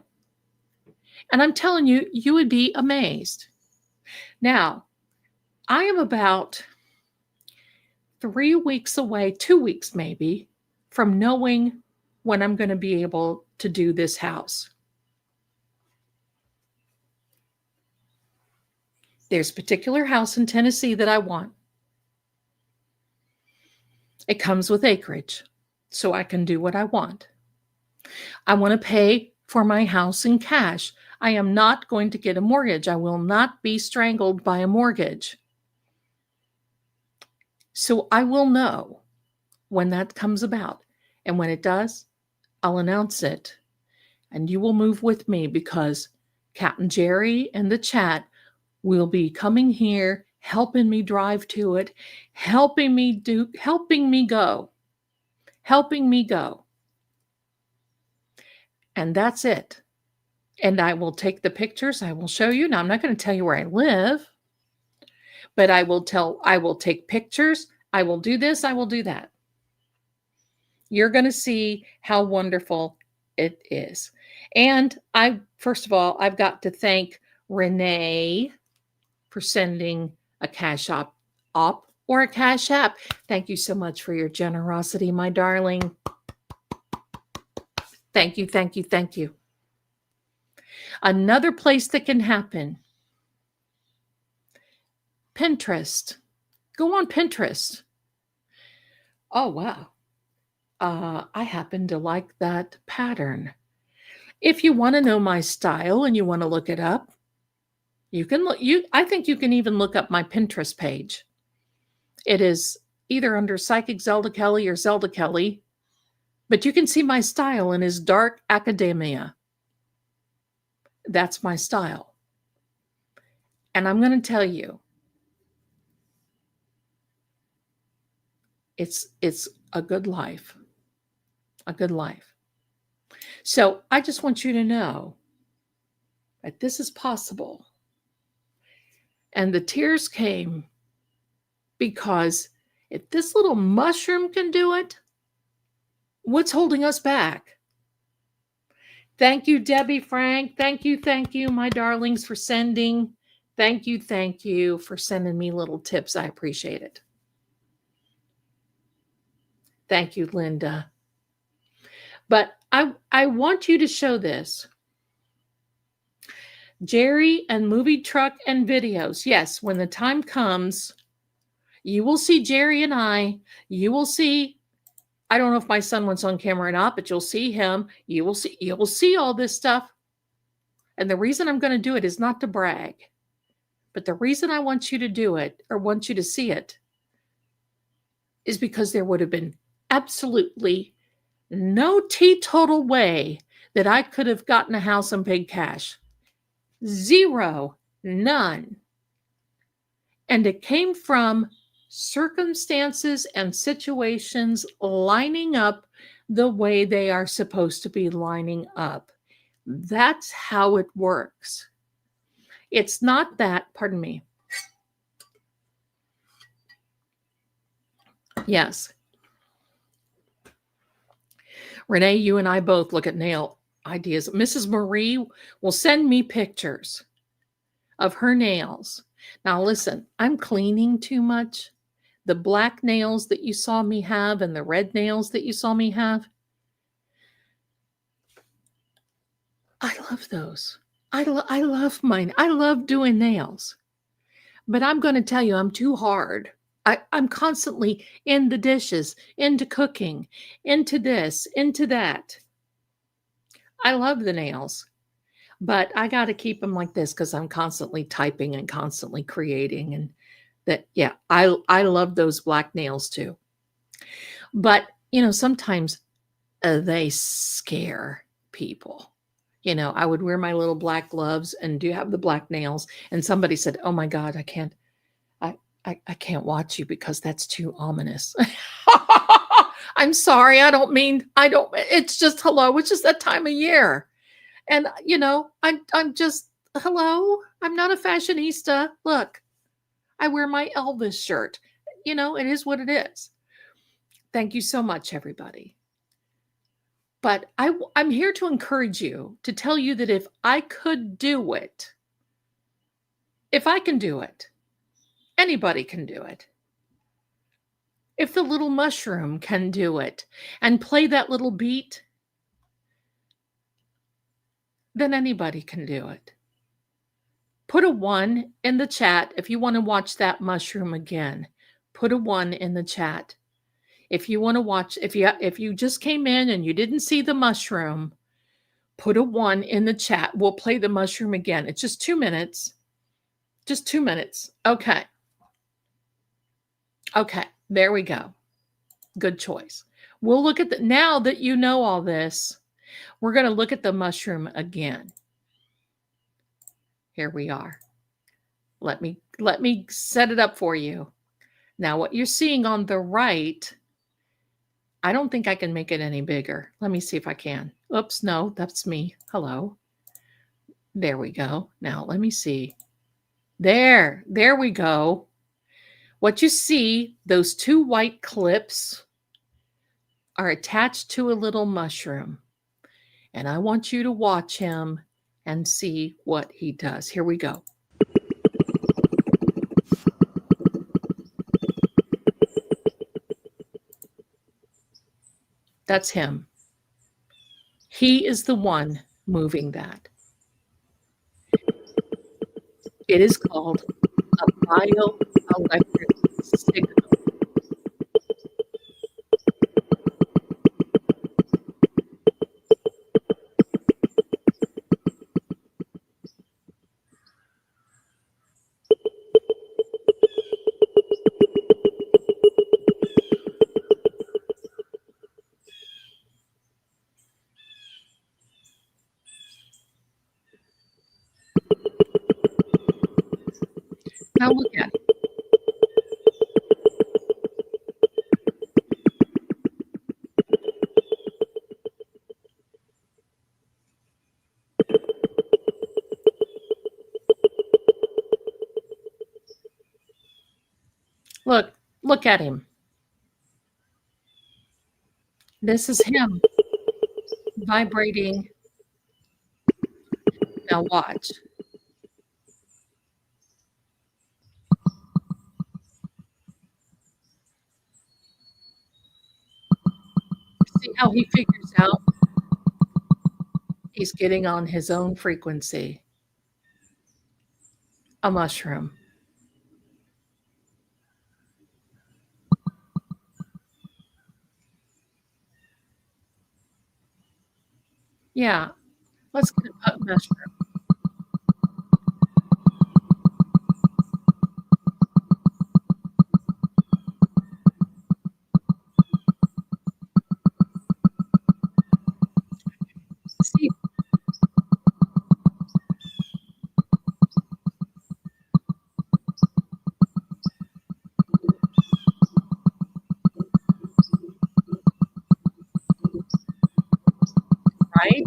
And I'm telling you, you would be amazed. Now, I am about 3 weeks away, 2 weeks maybe, from knowing when I'm going to be able to do this house. There's a particular house in Tennessee that I want. It comes with acreage, so I can do what I want. I want to pay for my house in cash. I am not going to get a mortgage. I will not be strangled by a mortgage. So I will know when that comes about. And when it does, I'll announce it. And you will move with me because Captain Jerry and the chat will be coming here, helping me drive to it, helping me go. And that's it. And I will take the pictures. I will show you. Now, I'm not going to tell you where I live, but I will take pictures. I will do this. I will do that. You're going to see how wonderful it is. And first of all, I've got to thank Renee for sending a cash op or a cash app. Thank you so much for your generosity, my darling. Thank you, thank you, thank you. Another place that can happen, Pinterest. Go on Pinterest. Oh, wow. I happen to like that pattern. If you want to know my style and you want to look it up, you can look. I think you can even look up my Pinterest page. It is either under Psychic Zelda Kelly or Zelda Kelly, but you can see my style in his dark academia. That's my style. And I'm going to tell you, it's a good life. A good life. So I just want you to know that this is possible. And the tears came because if this little mushroom can do it, what's holding us back? Thank you, Debbie Frank. Thank you, my darlings, for sending. Thank you for sending me little tips. I appreciate it. Thank you, Linda. But I want you to show this. Jerry and movie truck and videos. Yes, when the time comes, you will see Jerry and I. You will see, I don't know if my son wants on camera or not, but you'll see him. You will see all this stuff. And the reason I'm going to do it is not to brag. But the reason I want you to do it or want you to see it is because there would have been absolutely no teetotal way that I could have gotten a house and paid cash. Zero, none. And it came from circumstances and situations lining up the way they are supposed to be lining up. That's how it works. It's not that, pardon me. Yes. Renee, you and I both look at nail ideas. Mrs. Marie will send me pictures of her nails. Now, listen, I'm cleaning too much. The black nails that you saw me have and the red nails that you saw me have, I love those. I love mine. I love doing nails. But I'm going to tell you, I'm too hard. I'm constantly in the dishes, into cooking, into this, into that. I love the nails, but I got to keep them like this because I'm constantly typing and constantly creating. And that, yeah, I love those black nails too. But, sometimes they scare people. I would wear my little black gloves and do have the black nails. And somebody said, "Oh my God, I can't watch you because that's too ominous." I'm sorry. It's just, hello. It's just that time of year. And, I'm just, hello. I'm not a fashionista. Look, I wear my Elvis shirt. It is what it is. Thank you so much, everybody. But I'm here to encourage you, to tell you that if I could do it, if I can do it, anybody can do it. If the little mushroom can do it and play that little beat, then anybody can do it. Put a 1 in the chat if you want to watch that mushroom again. Put a 1 in the chat. If you want to watch, if you just came in and you didn't see the mushroom, put a 1 in the chat. We'll play the mushroom again. It's just 2 minutes. Just 2 minutes. Okay. Okay, there we go. Good choice. We'll look at the, now that you know all this, we're going to look at the mushroom again. Here we are. Let me set it up for you. Now what you're seeing on the right, I don't think I can make it any bigger. Let me see if I can. Oops, no, that's me. Hello. There we go. Now let me see. There we go. What you see, those 2 white clips are attached to a little mushroom. And I want you to watch him and see what he does. Here we go. That's him. He is the one moving that. It is called a bioelectric signal. Now look at it. Look at him. This is him vibrating. Now watch. See how he figures out he's getting on his own frequency. A mushroom. Yeah, let's get a mushroom. See, right?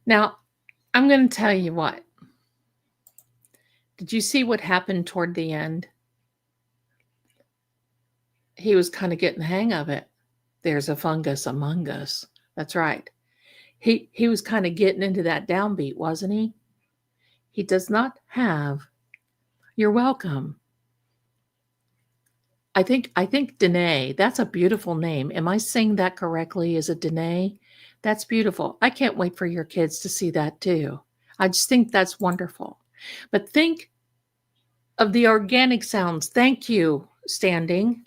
Now, I'm going to tell you what. Did you see what happened toward the end? He was kind of getting the hang of it. There's a fungus among us. That's right. He was kind of getting into that downbeat, wasn't he? He does not have. You're welcome. I think Danae, that's a beautiful name. Am I saying that correctly? Is it Danae? That's beautiful. I can't wait for your kids to see that too. I just think that's wonderful. But think of the organic sounds. Thank you, Standing.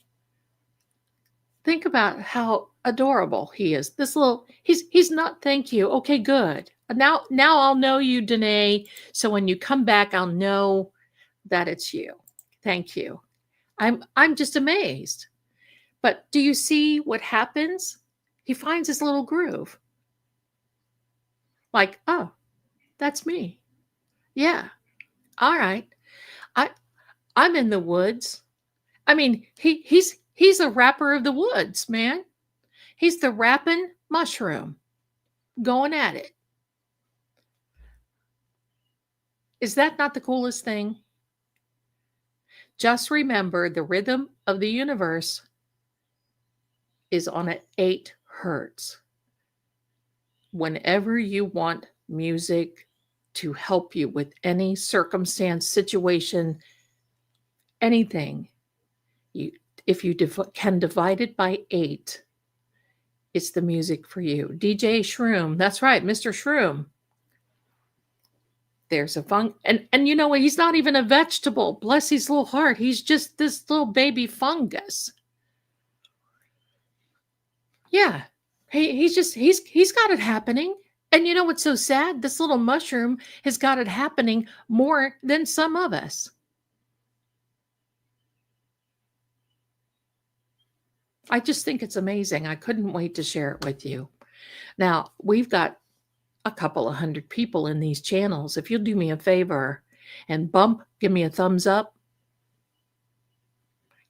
Think about how adorable he is. This little, he's not, thank you. Okay, good. Now I'll know you, Danae. So when you come back, I'll know that it's you. Thank you. I'm just amazed. But do you see what happens? He finds his little groove. Like, oh, that's me. Yeah. All right. I I'm in the woods. I mean, he's a rapper of the woods, man. He's the rapping mushroom going at it. Is that not the coolest thing? Just remember the rhythm of the universe is on at 8 hertz. Whenever you want music to help you with any circumstance, situation, anything, you if you can divide it by 8, it's the music for you. DJ Shroom, that's right, Mr. Shroom. There's a and you know what? He's not even a vegetable. Bless his little heart. He's just this little baby fungus. Yeah. He's got it happening. And you know what's so sad? This little mushroom has got it happening more than some of us. I just think it's amazing. I couldn't wait to share it with you. Now, we've got a couple of hundred people in these channels. If you'll do me a favor and give me a thumbs up,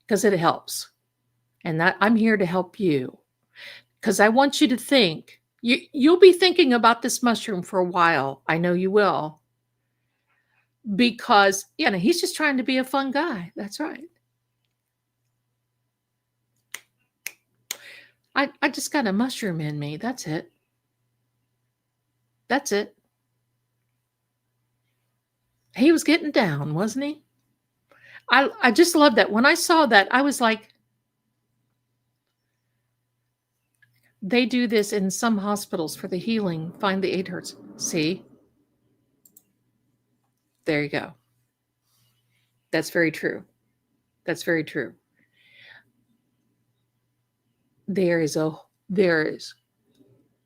because it helps. And that I'm here to help you. Because I want you to think. You'll be thinking about this mushroom for a while. I know you will. Because, he's just trying to be a fun guy. That's right. I just got a mushroom in me. That's it. That's it. He was getting down, wasn't he? I just love that. When I saw that, I was like, they do this in some hospitals for the healing. Find the 8 hertz. See? There you go. That's very true. That's very true. There is a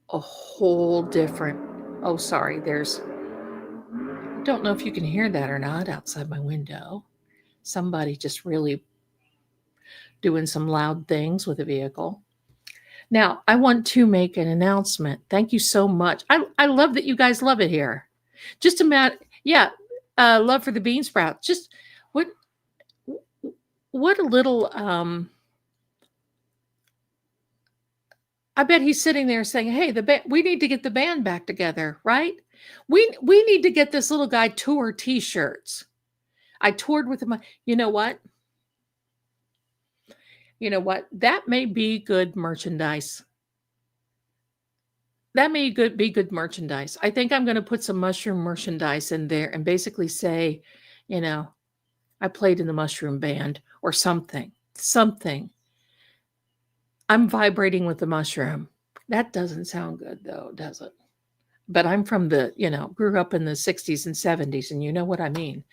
whole different. Oh, sorry. Don't know if you can hear that or not outside my window. Somebody just really doing some loud things with a vehicle. Now, I want to make an announcement. Thank you so much. I love that you guys love it here. Just a matter, love for the bean sprout. Just what a little. I bet he's sitting there saying, "Hey, we need to get the band back together, right? We need to get this little guy tour T-shirts." I toured with him. You know what? You know what? That may be good merchandise. That may be good merchandise. I think I'm going to put some mushroom merchandise in there and basically say, I played in the mushroom band or something. Something. I'm vibrating with the mushroom. That doesn't sound good though, does it? But I'm from grew up in the 60s and 70s, and you know what I mean.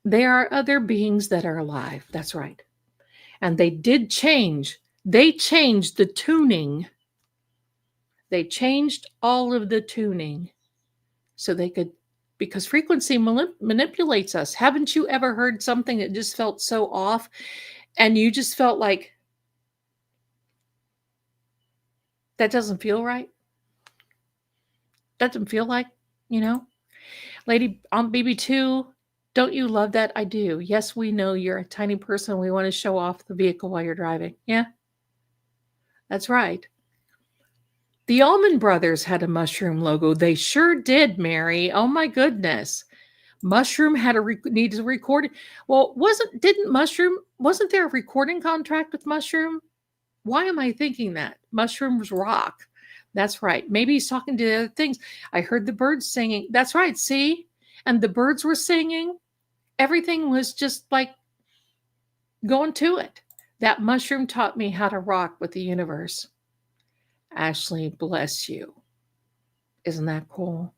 There are other beings that are alive. That's right. And they did change. They changed the tuning. They changed all of the tuning so they could, because frequency manipulates us. Haven't you ever heard something that just felt so off and you just felt like that doesn't feel right? Doesn't feel like, Lady on BB2, don't you love that? I do. Yes, we know you're a tiny person. We want to show off the vehicle while you're driving. Yeah, that's right. The Allman Brothers had a mushroom logo. They sure did, Mary. Oh my goodness. Mushroom had needed a recording. Well, wasn't there a recording contract with Mushroom? Why am I thinking that? Mushrooms rock. That's right. Maybe he's talking to the other things. I heard the birds singing. That's right. See? And the birds were singing. Everything was just like going to it. That mushroom taught me how to rock with the universe. Ashley, bless you. Isn't that cool?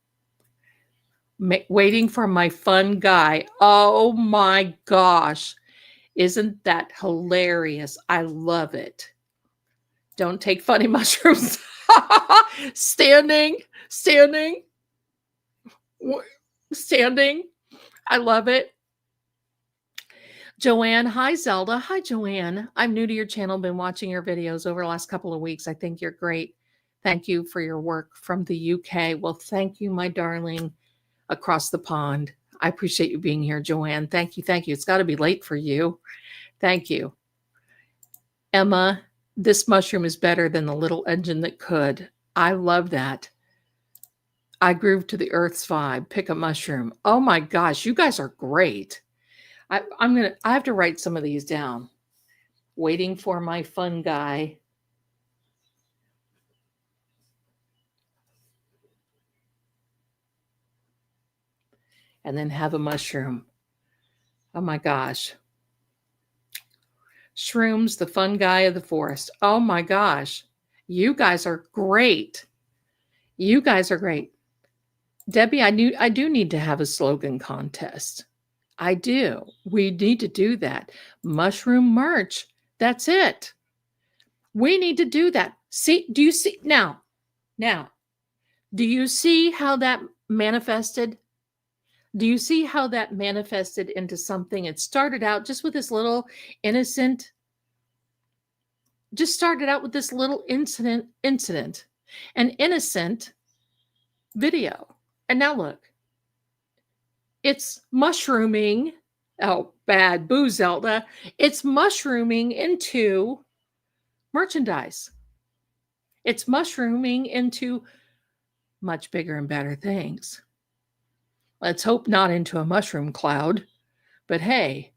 Waiting for my fun guy. Oh my gosh. Isn't that hilarious? I love it. Don't take funny mushrooms. Standing. I love it. Joanne, hi Zelda. Hi Joanne. I'm new to your channel, been watching your videos over the last couple of weeks. I think you're great. Thank you for your work from the UK. Well, thank you, my darling, across the pond. I appreciate you being here, Joanne. Thank you. Thank you. It's got to be late for you. Thank you. Emma, this mushroom is better than the little engine that could. I love that. I groove to the earth's vibe. Pick a mushroom. Oh my gosh, you guys are great. I have to write some of these down. Waiting for my fun guy. And then have a mushroom. Oh my gosh. Shrooms, the fun guy of the forest. Oh my gosh. You guys are great. You guys are great. Debbie, I do need to have a slogan contest. I do. We need to do that. Mushroom merch. That's it. We need to do that. See, do you see now? Do you see how that manifested? Do you see how that manifested into something? It started out just with this little innocent, just started out with this little incident, an innocent video. And now look, it's mushrooming. Oh, bad boo, Zelda. It's mushrooming into merchandise. It's mushrooming into much bigger and better things. Let's hope not into a mushroom cloud. But hey,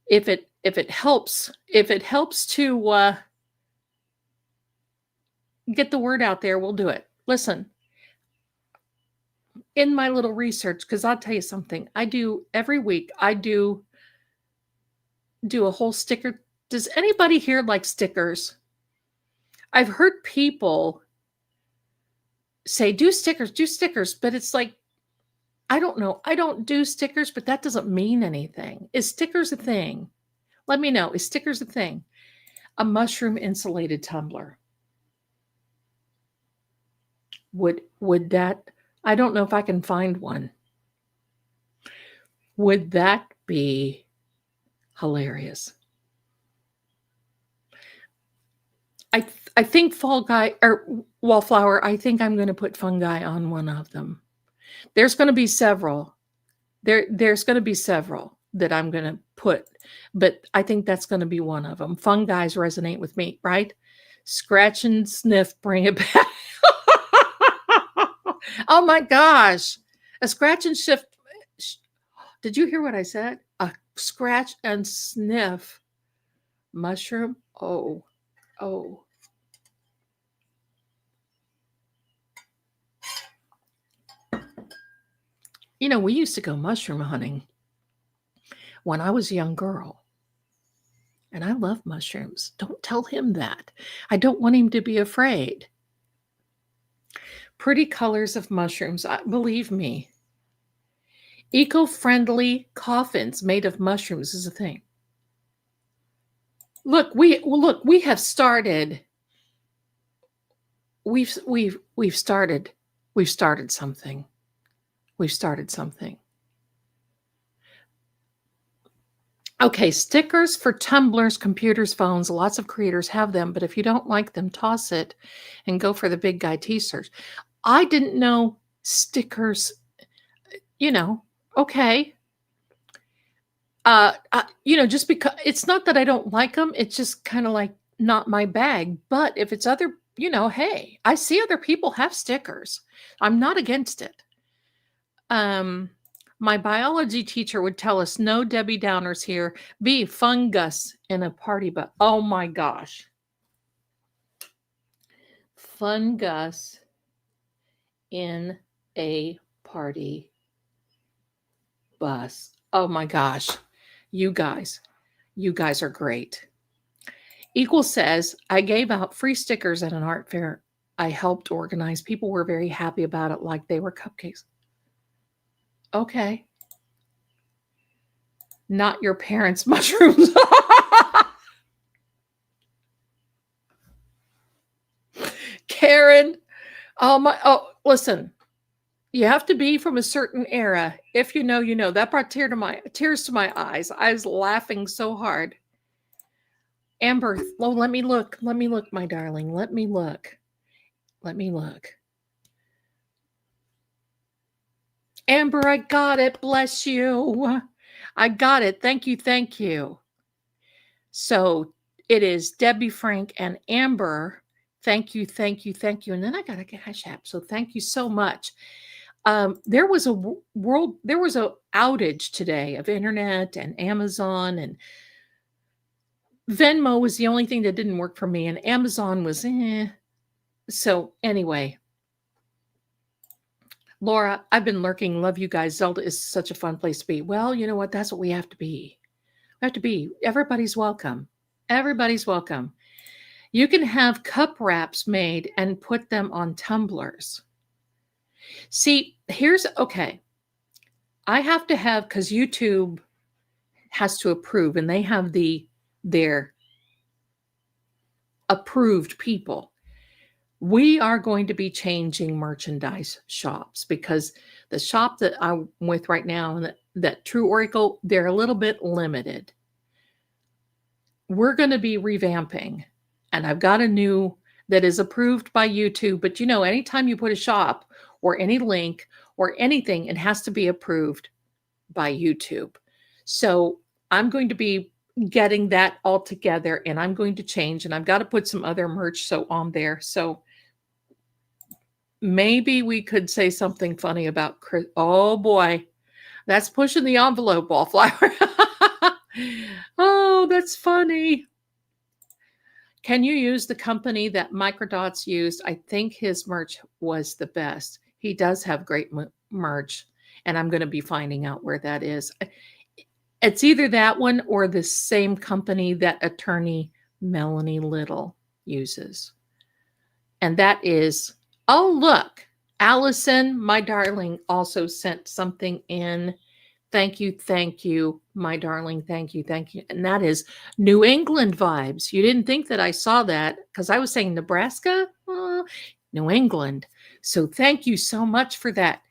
if it helps to get the word out there, we'll do it. Listen, in my little research, because I'll tell you something, I do every week, I do a whole sticker. Does anybody here like stickers? I've heard people say, do stickers, but it's like, I don't know. I don't do stickers, but that doesn't mean anything. Is stickers a thing? Let me know. Is stickers a thing? A mushroom insulated tumbler. Would that, I don't know if I can find one. Would that be hilarious? I think Fall Guy or Wallflower, I think I'm going to put Fungi on one of them. There's going to be several. There's going to be several that I'm going to put, but I think that's going to be one of them. Fungi's resonate with me, right? Scratch and sniff, bring it back. Oh my gosh. A scratch and sniff. Did you hear what I said? A scratch and sniff mushroom. Oh. You know, we used to go mushroom hunting when I was a young girl. And I love mushrooms. Don't tell him that. I don't want him to be afraid. Pretty colors of mushrooms, believe me. Eco-friendly coffins made of mushrooms is a thing. Look, we have started. We've started something. We've started something. Okay, stickers for tumblers, computers, phones. Lots of creators have them, but if you don't like them, toss it and go for the big guy t-shirts. I didn't know stickers, you know, okay. You know, just because it's not that I don't like them, it's just kind of like not my bag. But if it's other, you know, hey, I see other people have stickers. I'm not against it. My biology teacher would tell us no Debbie Downers here. Be fungus in a party bus. Oh my gosh. Fungus in a party bus. Oh my gosh. You guys are great. Equal says, I gave out free stickers at an art fair I helped organize. People were very happy about it, like they were cupcakes. Okay. Not your parents' mushrooms. Karen. Oh, listen. You have to be from a certain era. If you know, you know. That brought tears to my eyes. I was laughing so hard. Amber, oh, let me look. Let me look, my darling. Let me look. Let me look. Amber, I got it. Bless you. I got it. Thank you. Thank you. So it is Debbie, Frank, and Amber. Thank you. Thank you. Thank you. And then I got a Cash App. So thank you so much. There was a outage today of internet and Amazon, and Venmo was the only thing that didn't work for me, and Amazon was So anyway, Laura, I've been lurking. Love you guys. Zelda is such a fun place to be. Well, you know what? That's what we have to be. We have to be. Everybody's welcome. Everybody's welcome. You can have cup wraps made and put them on tumblers. See, okay. I have to have, because YouTube has to approve, and they have their approved people. We are going to be changing merchandise shops, because the shop that I'm with right now, and that True Oracle, they're a little bit limited. We're going to be revamping, and I've got a new that is approved by YouTube. But anytime you put a shop or any link or anything, it has to be approved by YouTube. So I'm going to be getting that all together, and I'm going to change, and I've got to put some other merch on there. So maybe we could say something funny about Chris. Oh boy, that's pushing the envelope, Wallflower. Oh, that's funny. Can you use the company that Microdots used? I think his merch was the best. He does have great merch, and I'm going to be finding out where that is. It's either that one or the same company that attorney Melanie Little uses. And that is, oh, look, Allison, my darling, also sent something in. Thank you, my darling. Thank you. And that is New England vibes. You didn't think that I saw that, because I was saying Nebraska, New England. So thank you so much for that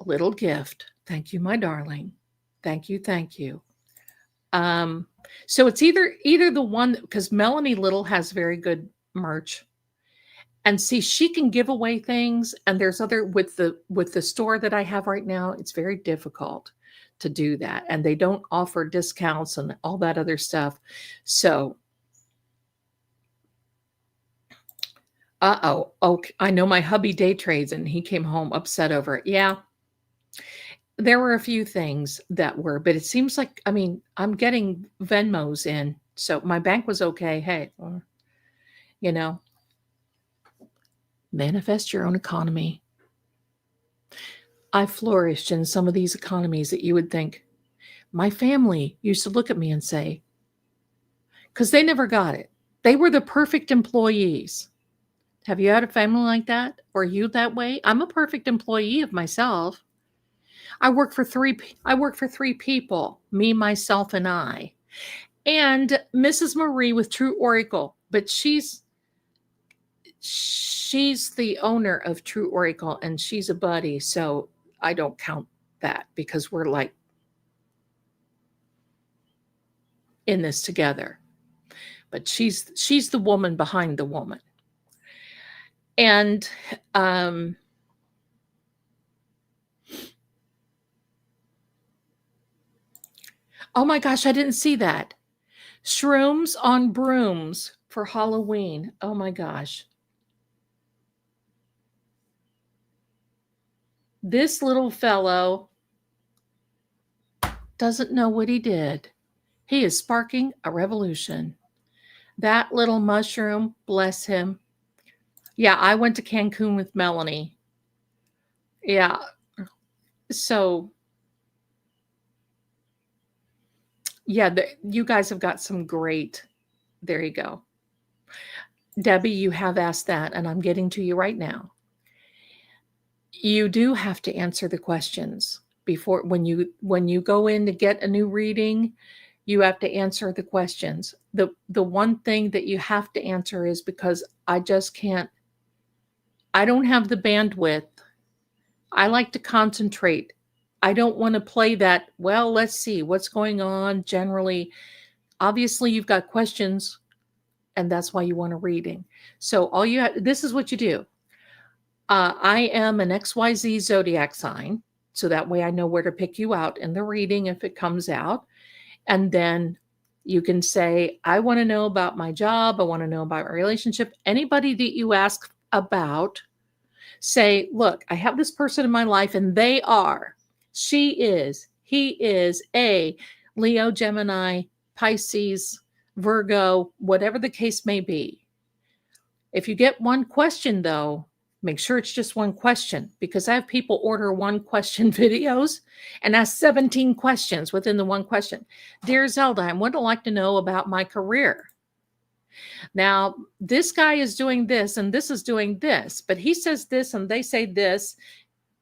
little gift. Thank you, my darling. Thank you. So it's either the one, because Melanie Little has very good merch. And see, she can give away things, and there's other with the store that I have right now, it's very difficult to do that, and they don't offer discounts and all that other stuff. So okay, I know my hubby day trades, and he came home upset over it. Yeah, there were a few things that were, but it seems like, I'm getting Venmos in, so my bank was okay. Hey, manifest your own economy. I flourished in some of these economies that you would think. My family used to look at me and say, because they never got it, they were the perfect employees. Have you had a family like that? Or you that way? I'm a perfect employee of myself. I work for three people, me, myself, and I. And Mrs. Marie with True Oracle, but she's the owner of True Oracle, and she's a buddy, so I don't count that, because we're like in this together. But she's the woman behind the woman. And oh my gosh, I didn't see that. Shrooms on brooms for Halloween. Oh my gosh. This little fellow doesn't know what he did. He is sparking a revolution. That little mushroom, bless him. Yeah, I went to Cancun with Melanie. Yeah. So, yeah, you guys have got some great. There you go. Debbie, you have asked that, and I'm getting to you right now. You do have to answer the questions before, when you go in to get a new reading. You have to answer the questions. The one thing that you have to answer is, because I just can't. I don't have the bandwidth I like to concentrate. I don't want to play that, well, let's see what's going on generally. Obviously, you've got questions, and that's why you want a reading. So all you have, this is what you do. I am an XYZ zodiac sign, so that way I know where to pick you out in the reading if it comes out. And then you can say, I want to know about my job. I want to know about my relationship. Anybody that you ask about, say, look, I have this person in my life and they are, she is, he is a Leo, Gemini, Pisces, Virgo, whatever the case may be. If you get one question, though, make sure it's just one question, because I have people order one question videos and ask 17 questions within the one question. Dear Zelda, I would like to know about my career. Now, this guy is doing this and this is doing this, but he says this and they say this.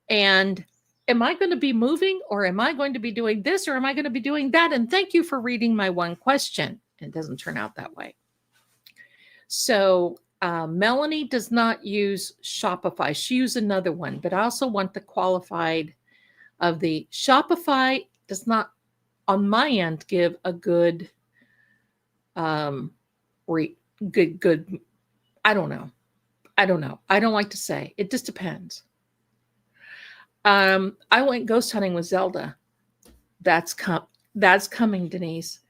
And am I going to be moving, or am I going to be doing this, or am I going to be doing that? And thank you for reading my one question. It doesn't turn out that way. So Melanie does not use Shopify. She used another one, but I also want the qualified of the Shopify does not, on my end, give a good, good. I don't know. I don't like to say. It just depends. I went ghost hunting with Zelda. That's coming, Denise.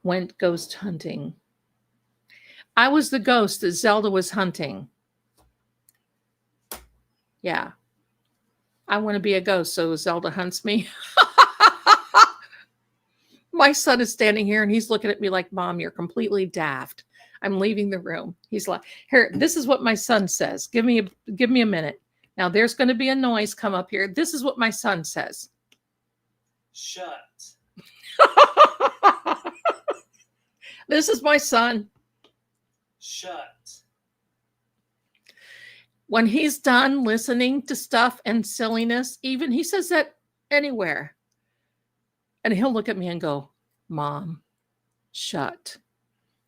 Went ghost hunting. I was the ghost that Zelda was hunting. Yeah. I want to be a ghost, so Zelda hunts me. My son is standing here and he's looking at me like, Mom, you're completely daft. I'm leaving the room. He's like, here, this is what my son says. Give me a minute. Now there's going to be a noise come up here. This is what my son says. Shut. This is my son. Shut. When he's done listening to stuff and silliness, even he says that anywhere. And he'll look at me and go, Mom, shut.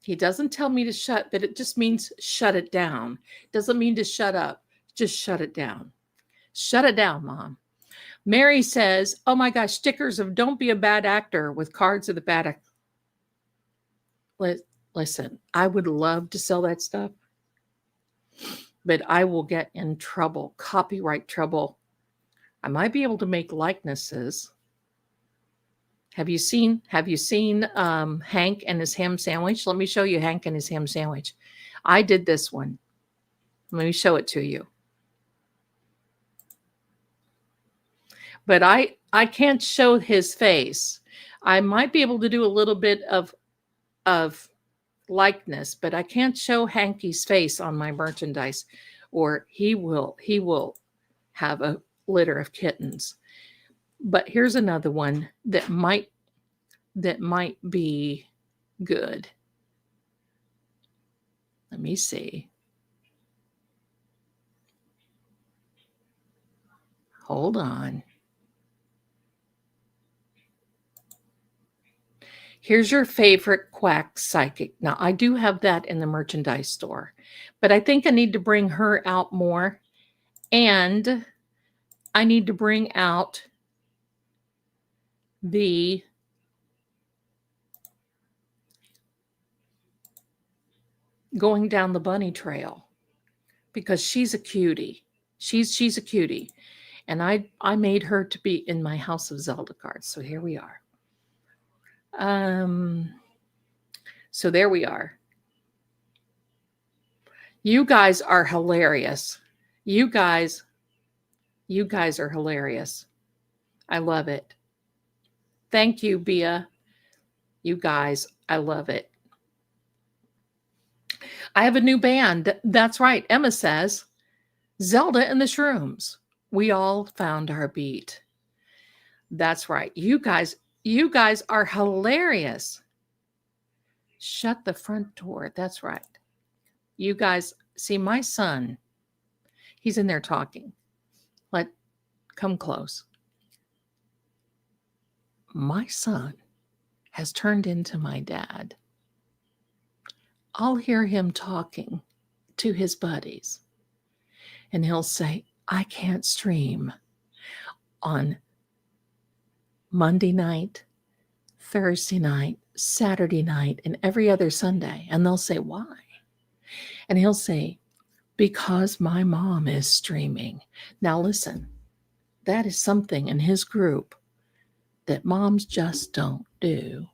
He doesn't tell me to shut, but it just means shut it down. It doesn't mean to shut up. Just shut it down. Shut it down, Mom. Mary says, oh my gosh, stickers of don't be a bad actor with cards of the bad actor. Listen, I would love to sell that stuff, but I will get in trouble, copyright trouble. I might be able to make likenesses. Have you seen Hank and his ham sandwich? Let me show you Hank and his ham sandwich. I did this one. Let me show it to you. But I can't show his face. I might be able to do a little bit of likeness, but I can't show Hanky's face on my merchandise, or he will have a litter of kittens. But here's another one that might be good. Let me see. Hold on. Here's your favorite quack psychic. Now, I do have that in the merchandise store, but I think I need to bring her out more. And I need to bring out the going down the bunny trail, because she's a cutie. She's a cutie. And I made her to be in my House of Zelda cards. So here we are. So there we are. You guys are hilarious. You guys are hilarious. I love it. Thank you, Bia. You guys, I love it. I have a new band. That's right. Emma says, Zelda and the Shrooms. We all found our beat. That's right. You guys are hilarious. Shut the front door. That's right. You guys, see my son. He's in there talking. Come close. My son has turned into my dad. I'll hear him talking to his buddies, and he'll say, I can't stream on Monday night, Thursday night, Saturday night, and every other Sunday. And they'll say, why? And he'll say, because my mom is streaming. Now, listen, that is something in his group that moms just don't do.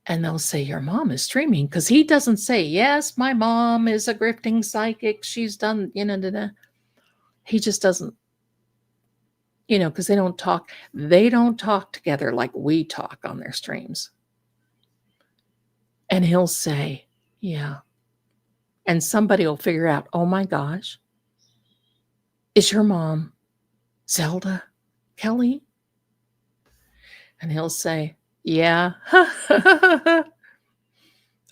And they'll say, your mom is streaming, because he doesn't say, yes, my mom is a grifting psychic. She's done, He just doesn't, because they don't talk. They don't talk together like we talk on their streams. And he'll say, yeah. And somebody will figure out, oh my gosh, is your mom Zelda Kelly? And he'll say, yeah.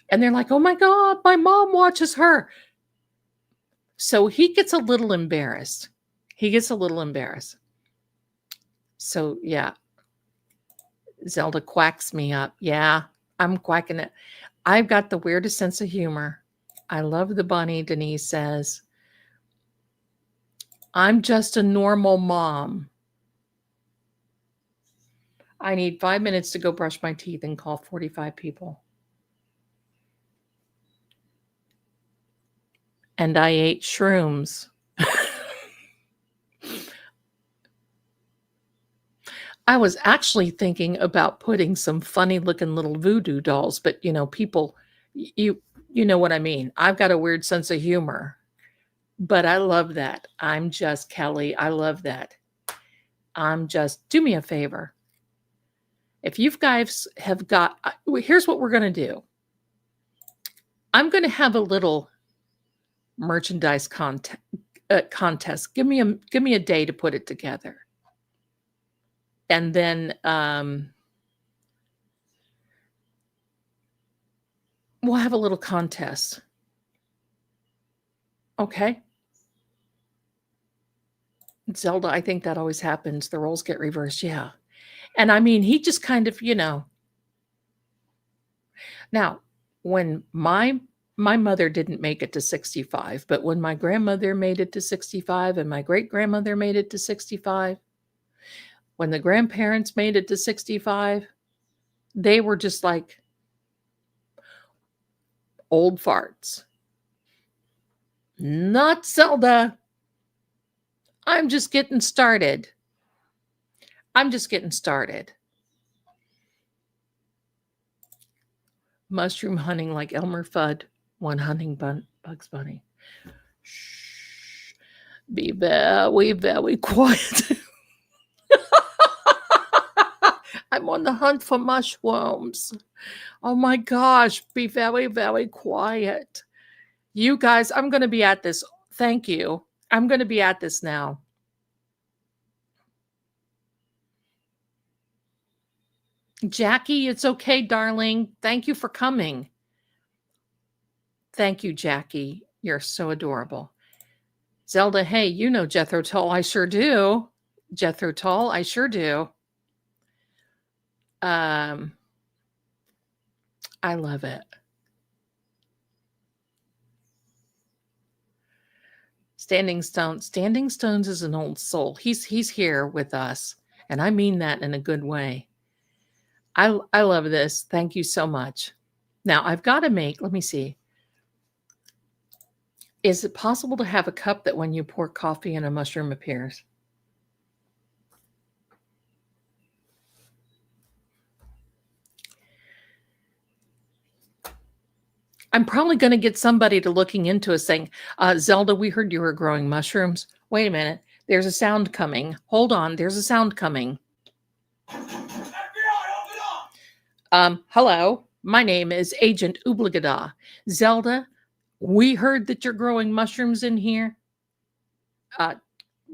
And they're like, oh my God, my mom watches her. So he gets a little embarrassed. So yeah, Zelda quacks me up. Yeah, I'm quacking it. I've got the weirdest sense of humor. I love the bunny, Denise says. I'm just a normal mom. I need 5 minutes to go brush my teeth and call 45 people. And I ate shrooms. I was actually thinking about putting some funny looking little voodoo dolls, but people, you know what I mean. I've got a weird sense of humor, but I love that. I'm just Kelly. I love that. Do me a favor. If you guys have got, here's what we're going to do. I'm going to have a little merchandise contest. Give me a day to put it together. And then we'll have a little contest. Okay. Zelda, I think that always happens. The roles get reversed. Yeah. And I mean, he just kind of, Now, when my mother didn't make it to 65, but when my grandmother made it to 65 and my great-grandmother made it to 65, when the grandparents made it to 65, they were just like old farts. Not Zelda. I'm just getting started. Mushroom hunting like Elmer Fudd, one hunting Bugs Bunny. Shh. Be very, very quiet. I'm on the hunt for mushrooms. Oh my gosh, be very, very quiet. You guys, I'm going to be at this. Thank you. I'm going to be at this now. Jackie, it's okay, darling. Thank you for coming. Thank you, Jackie. You're so adorable. Zelda, hey, you know Jethro Tull. I sure do. Jethro Tull, I sure do. I love it. Standing Stones is an old soul. He's here with us, and I mean that in a good way. I love this. Thank you so much. Now I've got to make, let me see. Is it possible to have a cup that when you pour coffee in, a mushroom appears? I'm probably going to get somebody to looking into it saying, Zelda, we heard you were growing mushrooms. Wait a minute. There's a sound coming. Hold on. There's a sound coming. Hello. My name is Agent Oobligada. Zelda, we heard that you're growing mushrooms in here.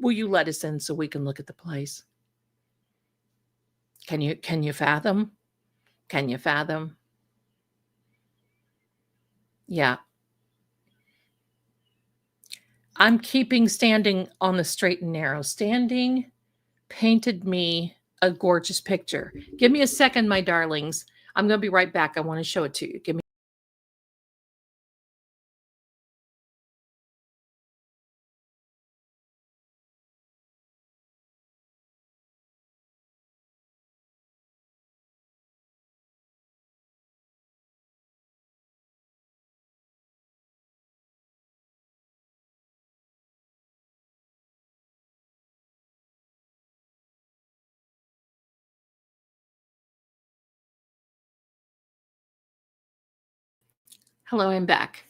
Will you let us in so we can look at the place? Can you fathom? Can you fathom? Yeah. I'm keeping Standing on the Straight and Narrow. Standing painted me a gorgeous picture. Give me a second, my darlings. I'm going to be right back. I want to show it to you. Give me Hello, I'm back.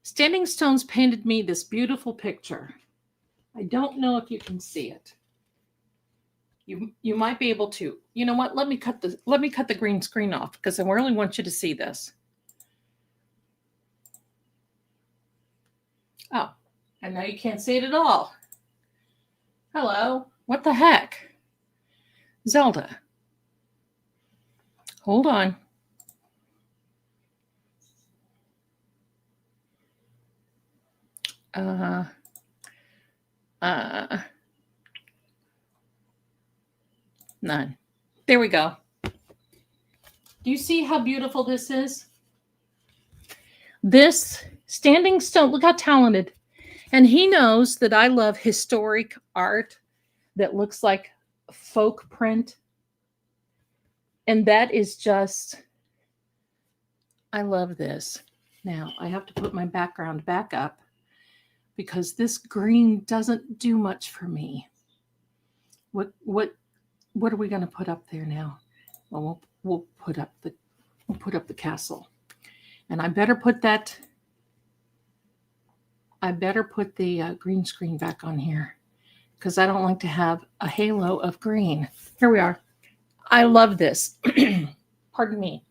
Standing Stones painted me this beautiful picture. I don't know if you can see it. You might be able to. You know what? Let me cut the green screen off because I really want you to see this. Oh, and now you can't see it at all. Hello. What the heck? Zelda. Hold on. None. There we go. Do you see how beautiful this is? This Standing Stone, look how talented. And he knows that I love historic art that looks like folk print. And that is just, I love this. Now I have to put my background back up because this green doesn't do much for me. What are we going to put up there now? Well, we'll put up the castle. And I better put the green screen back on here because I don't like to have a halo of green. Here we are. I love this. Pardon me.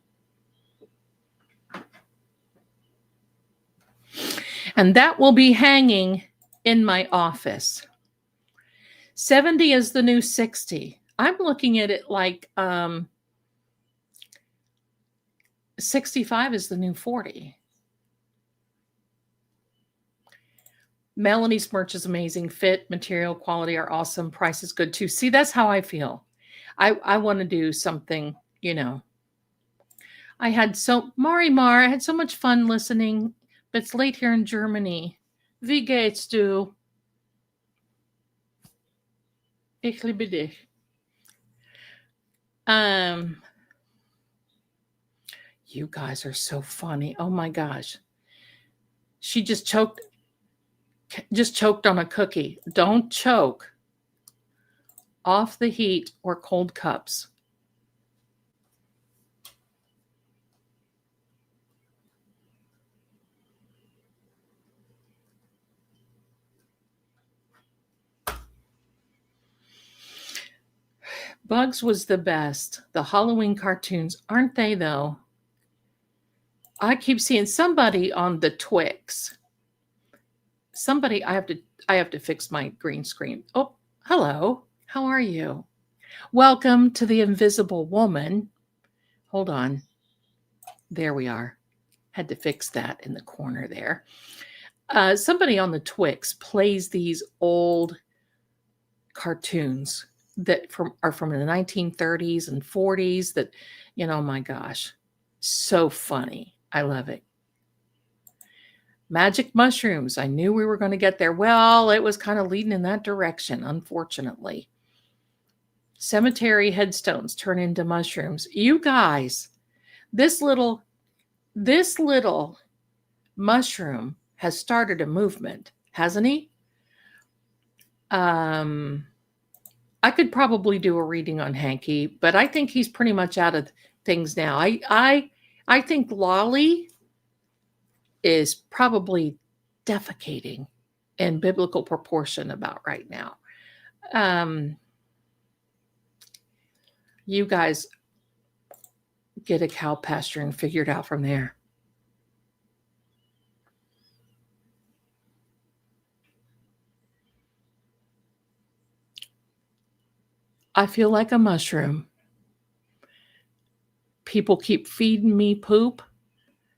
And that will be hanging in my office. 70 is the new 60. I'm looking at it like 65 is the new 40. Melanie's merch is amazing. Fit, material, quality are awesome. Price is good too. See, that's how I feel. I want to do something, you know. I had so much fun listening, but it's late here in Germany. Wie geht's du? Ich liebe dich. You guys are so funny. Oh my gosh. She just choked on a cookie. Don't choke. Off the heat or cold cups. Bugs was the best. The Halloween cartoons, aren't they though? I keep seeing somebody on the Twix. Somebody, I have to fix my green screen. Oh, hello. How are you? Welcome to the Invisible Woman. Hold on. There we are. Had to fix that in the corner there. Somebody on the Twix plays these old cartoons that are from the 1930s and 40s that, you know, my gosh, so funny. I love it. Magic mushrooms. I knew we were going to get there. Well, it was kind of leading in that direction, unfortunately. Cemetery headstones turn into mushrooms. You guys, this little mushroom has started a movement, hasn't he? I could probably do a reading on Hanky, but I think he's pretty much out of things now. I think Lolly is probably defecating in biblical proportion about right now. You guys get a cow pasture and figure it out from there. I feel like a mushroom. People keep feeding me poop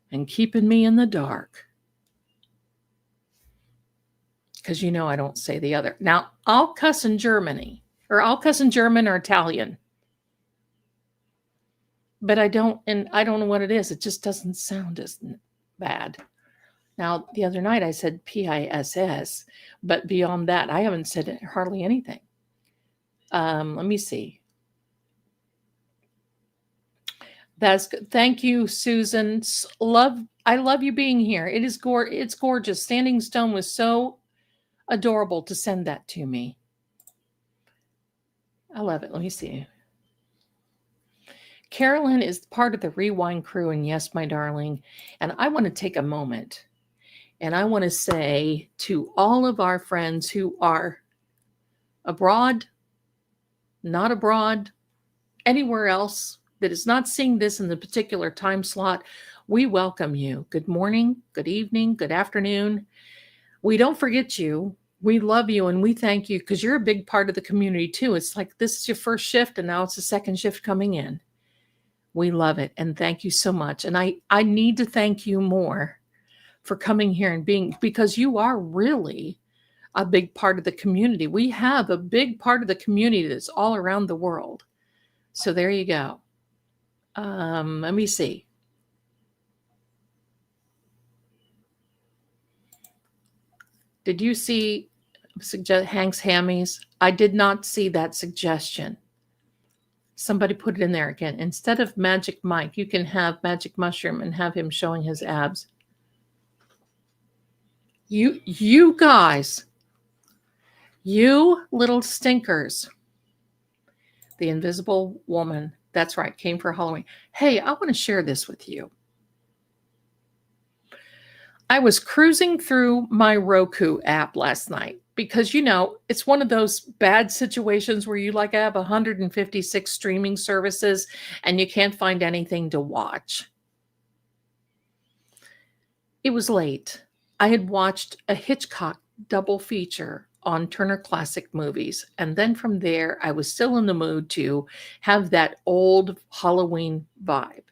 and keeping me in the dark. Because you know I don't say the other. Now, I'll cuss in German or Italian. But I don't know what it is. It just doesn't sound as bad. Now, the other night I said PISS, but beyond that, I haven't said hardly anything. Let me see. That's good. Thank you, Susan. I love you being here. It's gorgeous. Standing Stone was so adorable to send that to me. I love it. Let me see. Carolyn is part of the Rewind crew, and yes, my darling. And I want to take a moment and I want to say to all of our friends who are abroad, not abroad, anywhere else that is not seeing this in the particular time slot, we welcome you. Good morning, good evening, good afternoon. We don't forget you. We love you and we thank you because you're a big part of the community too. It's like this is your first shift and now it's the second shift coming in. We love it and thank you so much. And I need to thank you more for coming here and being, because you are really a big part of the community. We have a big part of the community that's all around the world. So there you go. Let me see. Did you see Hank's Hammies? I did not see that suggestion. Somebody put it in there again. Instead of Magic Mike, you can have Magic Mushroom and have him showing his abs. You guys, you little stinkers. The Invisible Woman, that's right, came for Halloween. Hey, I want to share this with you. I was cruising through my Roku app last night because, you know, it's one of those bad situations where you like have 156 streaming services and you can't find anything to watch. It was late. I had watched a Hitchcock double feature on Turner Classic Movies. And then from there, I was still in the mood to have that old Halloween vibe.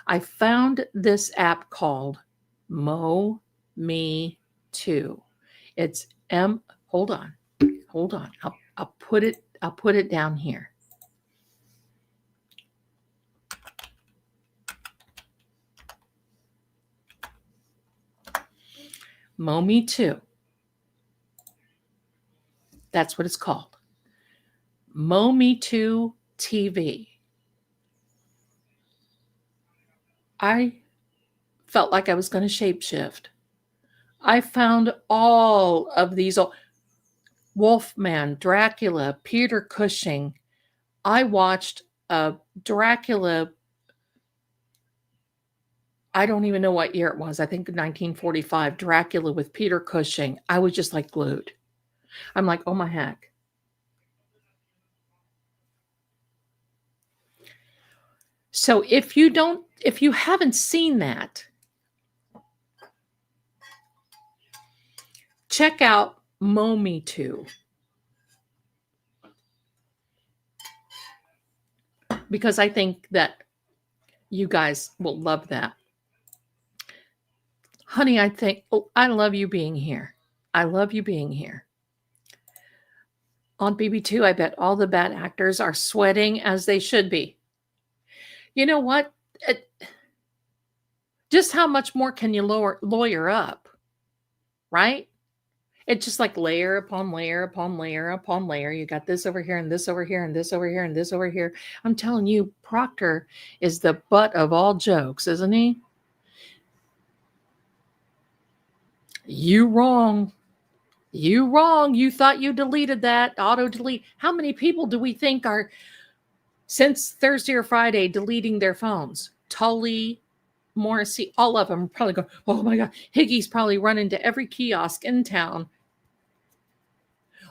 I found this app called Mo Me Too. It's hold on. I'll put it down here. Mo Me Too. That's what it's called. Mo Me Too TV. I felt like I was going to shapeshift. I found all of these Wolfman, Dracula, Peter Cushing. I watched Dracula. I don't even know what year it was. I think 1945, Dracula with Peter Cushing. I was just like glued. I'm like, oh my heck. So if you haven't seen that, check out Mo Me Too. Because I think that you guys will love that. Honey, I love you being here. I love you being here. On BB2, I bet all the bad actors are sweating as they should be. You know what? Just how much more can you lawyer up, right? It's just like layer upon layer upon layer upon layer. You got this over here and this over here and this over here and this over here. I'm telling you, Proctor is the butt of all jokes, isn't he? You wrong. You wrong. You thought you deleted that. Auto delete. How many people do we think are, since Thursday or Friday, deleting their phones? Tully, Morrissey, all of them probably go, oh my God, Higgy's probably running to every kiosk in town.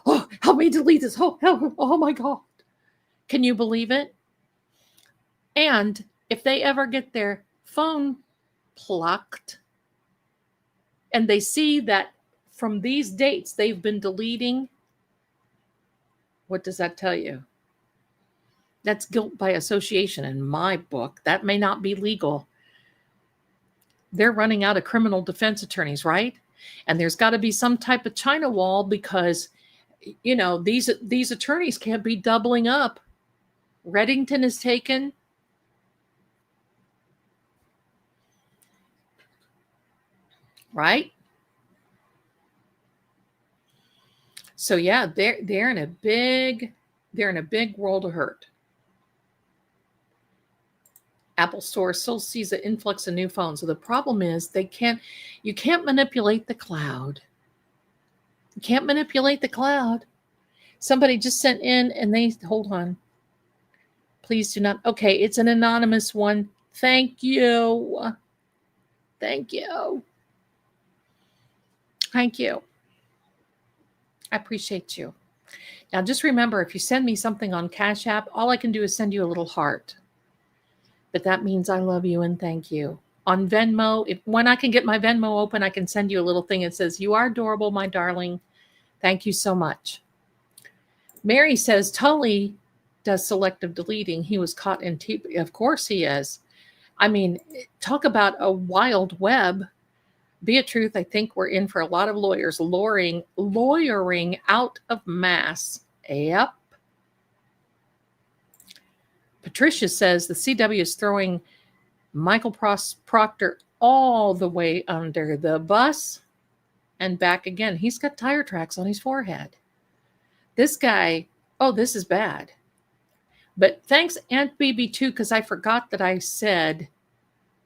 Oh, help me delete this. Oh my God. Can you believe it? And if they ever get their phone plucked and they see that from these dates they've been deleting, what does that tell you? That's guilt by association in my book. That may not be legal. They're running out of criminal defense attorneys, right? And there's got to be some type of China wall because, you know, these attorneys can't be doubling up. Reddington is taken. Right? So yeah, they're in a big world of hurt. Apple Store still sees an influx of new phones. So the problem is you can't manipulate the cloud. You can't manipulate the cloud. Somebody just sent in and hold on. Please do not. Okay, it's an anonymous one. Thank you. Thank you. Thank you. I appreciate you. Now, just remember, if you send me something on Cash App, all I can do is send you a little heart. But that means I love you and thank you. On Venmo, when I can get my Venmo open, I can send you a little thing that says, "You are adorable, my darling. Thank you so much." Mary says, Tully does selective deleting. He was caught in TV. Of course he is. I mean, talk about a wild web. Beatrice, I think we're in for a lot of lawyers lawyering out of mass. Yep. Patricia says the CW is throwing Michael Proctor all the way under the bus and back again. He's got tire tracks on his forehead. This guy, oh, this is bad. But thanks, Aunt BB, too, because I forgot that I said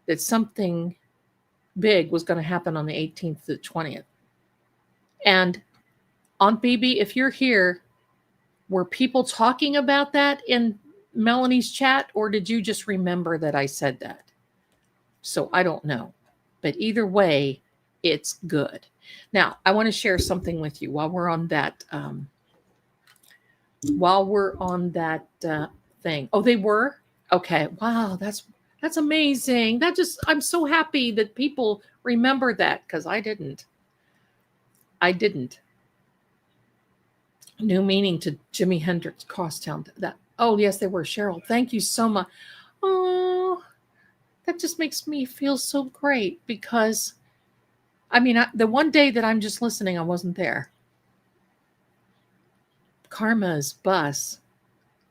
that something big was going to happen on the 18th to the 20th. And Aunt BB, if you're here, were people talking about that in Melanie's chat, or did you just remember that I said that? So I don't know. But either way, it's good. Now, I want to share something with you while we're on that thing. Oh, they were? Okay. Wow, that's amazing. I'm so happy that people remember that, because I didn't. New meaning to Jimi Hendrix Crosstown. Oh, yes, they were. Cheryl, thank you so much. Oh, that just makes me feel so great, because I mean, the one day that I'm just listening, I wasn't there. Karma's bus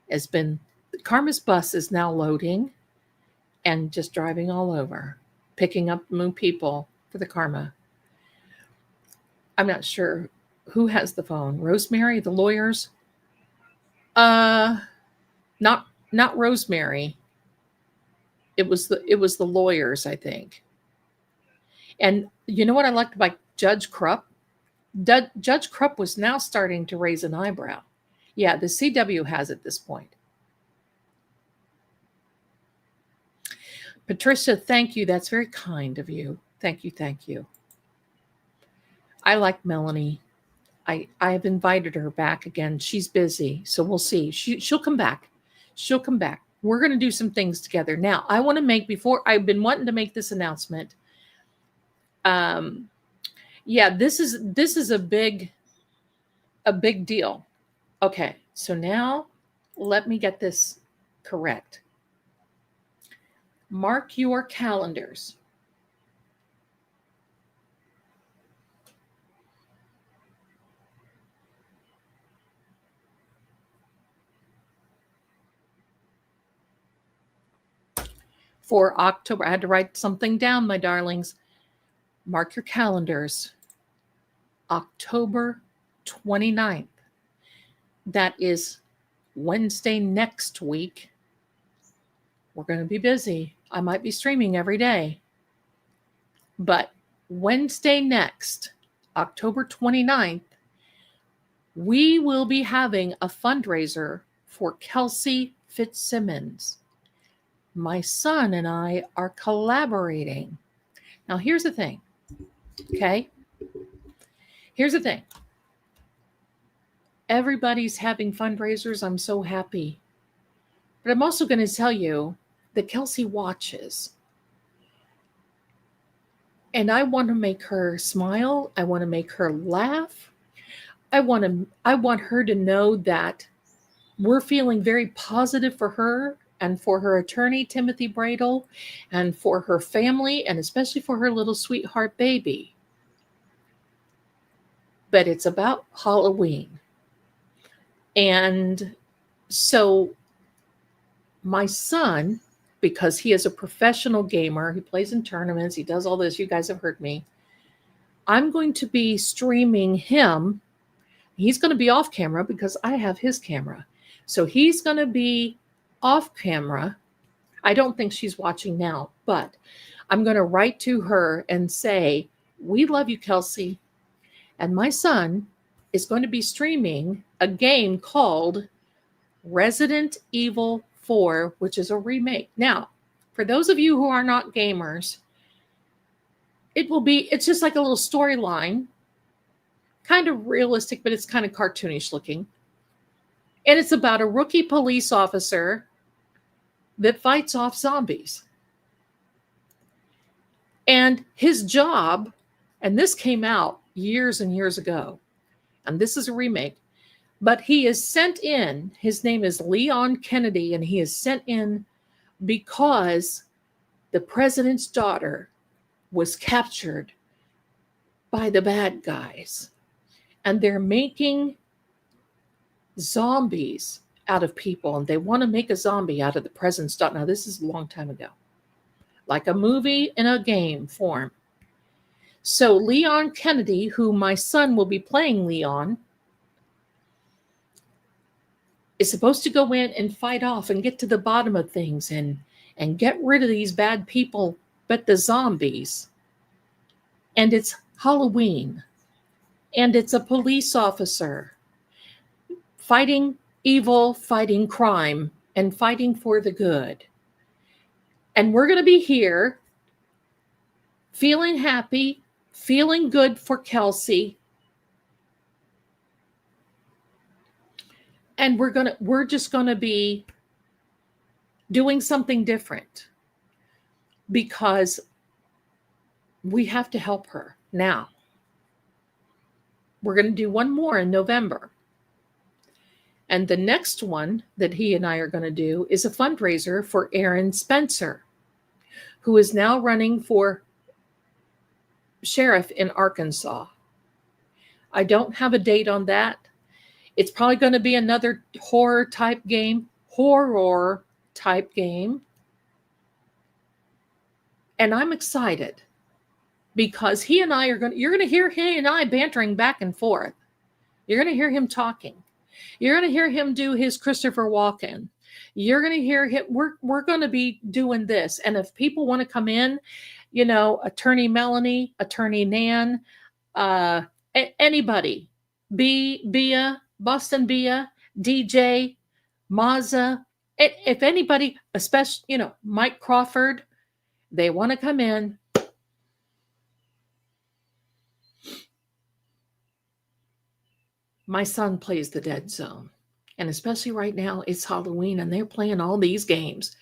is now loading and just driving all over, picking up new people for the Karma. I'm not sure who has the phone. Rosemary, the lawyers? Not Rosemary. It was the lawyers, I think. And you know what I liked about Judge Krupp? Judge Krupp was now starting to raise an eyebrow. Yeah, the CW has at this point. Patricia, thank you. That's very kind of you. Thank you. Thank you. I like Melanie. I have invited her back again. She's busy, so we'll see. She'll come back. She'll come back. We're going to do some things together. Now, I want to I've been wanting to make this announcement. Yeah, this is a big deal. Okay, so now let me get this correct. Mark your calendars. For October, I had to write something down, my darlings. Mark your calendars. October 29th. That is Wednesday next week. We're going to be busy. I might be streaming every day. But Wednesday next, October 29th, we will be having a fundraiser for Kelsey Fitzsimmons. My son and I are collaborating. Now, here's the thing. Okay? Here's the thing. Everybody's having fundraisers. I'm so happy. But I'm also going to tell you that Kelsey watches. And I want to make her smile. I want to make her laugh. I want her to know that we're feeling very positive for her and for her attorney, Timothy Bradle, and for her family, and especially for her little sweetheart baby. But it's about Halloween. And so my son, because he is a professional gamer, he plays in tournaments, he does all this, you guys have heard me, I'm going to be streaming him. He's going to be off camera because I have his camera. So he's going to be off camera. I don't think she's watching now, but I'm going to write to her and say, we love you, Kelsey. And my son is going to be streaming a game called Resident Evil 4, which is a remake. Now, for those of you who are not gamers, it's just like a little storyline, kind of realistic, but it's kind of cartoonish looking. And it's about a rookie police officer that fights off zombies. And his job, and this came out years and years ago, and this is a remake, but he is sent in, his name is Leon Kennedy, and he is sent in because the president's daughter was captured by the bad guys. And they're making zombies out of people, and they want to make a zombie out of the president's daughter. Now, this is a long time ago, like a movie in a game form. So Leon Kennedy, who my son will be playing Leon, is supposed to go in and fight off and get to the bottom of things and get rid of these bad people, but the zombies. And it's Halloween. And it's a police officer fighting evil, fighting crime, and fighting for the good. And we're going to be here feeling happy, feeling good for Kelsey. And we're just going to be doing something different because we have to help her now. We're going to do one more in November. And the next one that he and I are going to do is a fundraiser for Aaron Spencer, who is now running for sheriff in Arkansas. I don't have a date on that. It's probably going to be another horror type game. And I'm excited because he and I you're going to hear he and I bantering back and forth. You're going to hear him talking. You're going to hear him do his Christopher Walken. You're going to hear him. We're going to be doing this. And if people want to come in, Attorney Melanie, Attorney Nan, anybody, Bia, Boston Bia, DJ, Maza, if anybody, especially, Mike Crawford, they want to come in. My son plays the Dead Zone. And especially right now, it's Halloween and they're playing all these games.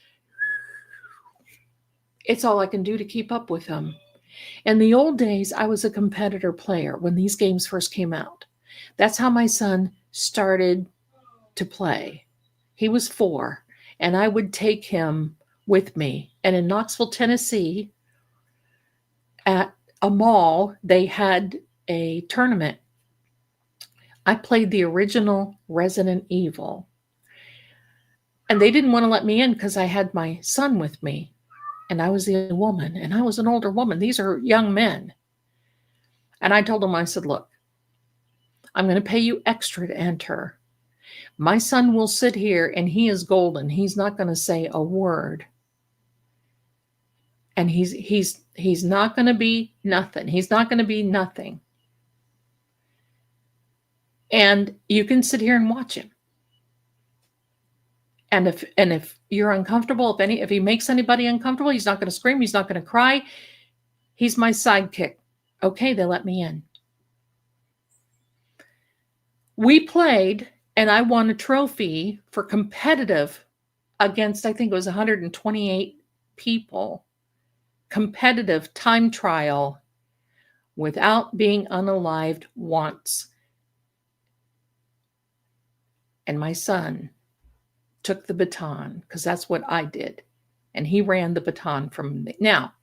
It's all I can do to keep up with them. In the old days, I was a competitor player when these games first came out. That's how my son started to play. He was 4, and I would take him with me. And in Knoxville, Tennessee, at a mall, they had a tournament. I played the original Resident Evil. And they didn't want to let me in because I had my son with me. And I was the only woman, and I was an older woman. These are young men. And I told them, I said, look, I'm going to pay you extra to enter. My son will sit here, and he is golden. He's not going to say a word. And he's not going to be nothing. He's not going to be nothing. And you can sit here and watch him. And if you're uncomfortable, if he makes anybody uncomfortable, he's not going to scream. He's not going to cry. He's my sidekick. Okay, they let me in. We played, and I won a trophy for competitive against, I think it was 128 people. Competitive time trial without being unalived once. And my son took the baton because that's what I did. And he ran the baton from me. Now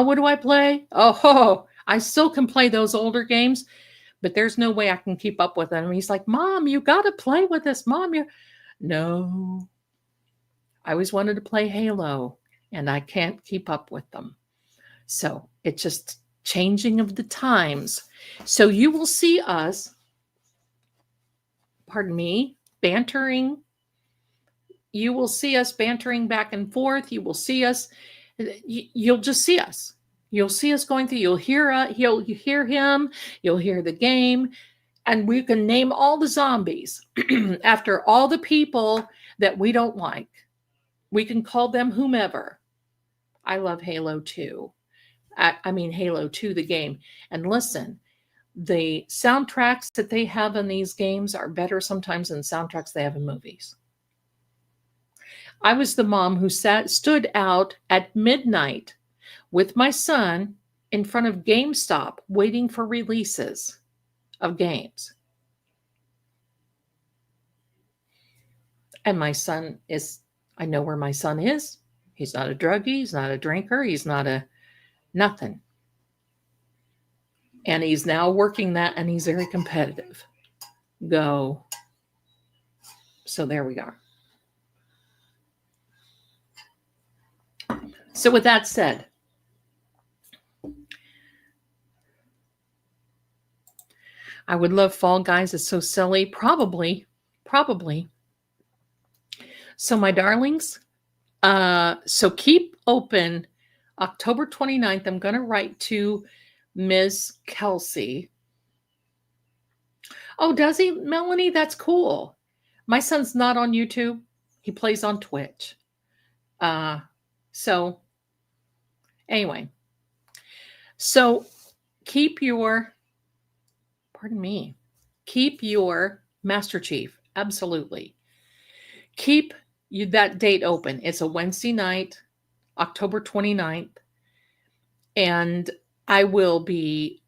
what do I play? Oh, I still can play those older games, but there's no way I can keep up with them. He's like, Mom, you got to play with us. Mom, No. I always wanted to play Halo, and I can't keep up with them. So it's just changing of the times. So you will see us, bantering. You will see us bantering back and forth. You will see us. You'll just see us. You'll see us going through. You'll hear him. You'll hear the game. And we can name all the zombies after all the people that we don't like. We can call them whomever. I love Halo 2. I mean, Halo 2, the game. And listen, the soundtracks that they have in these games are better sometimes than soundtracks they have in movies. I was the mom who stood out at midnight with my son in front of GameStop waiting for releases of games. And my son is, I know where my son is. He's not a druggie. He's not a drinker. He's not a nothing. And he's now working that, and he's very competitive. Go. So there we are. So with that said, I would love Fall Guys. It's so silly. Probably. So my darlings, so keep open October 29th. I'm going to write to Ms. Kelsey. Oh, does he, Melanie? That's cool. My son's not on YouTube. He plays on Twitch. So anyway, so keep your Master Chief. Absolutely. Keep that date open. It's a Wednesday night, October 29th. And I will be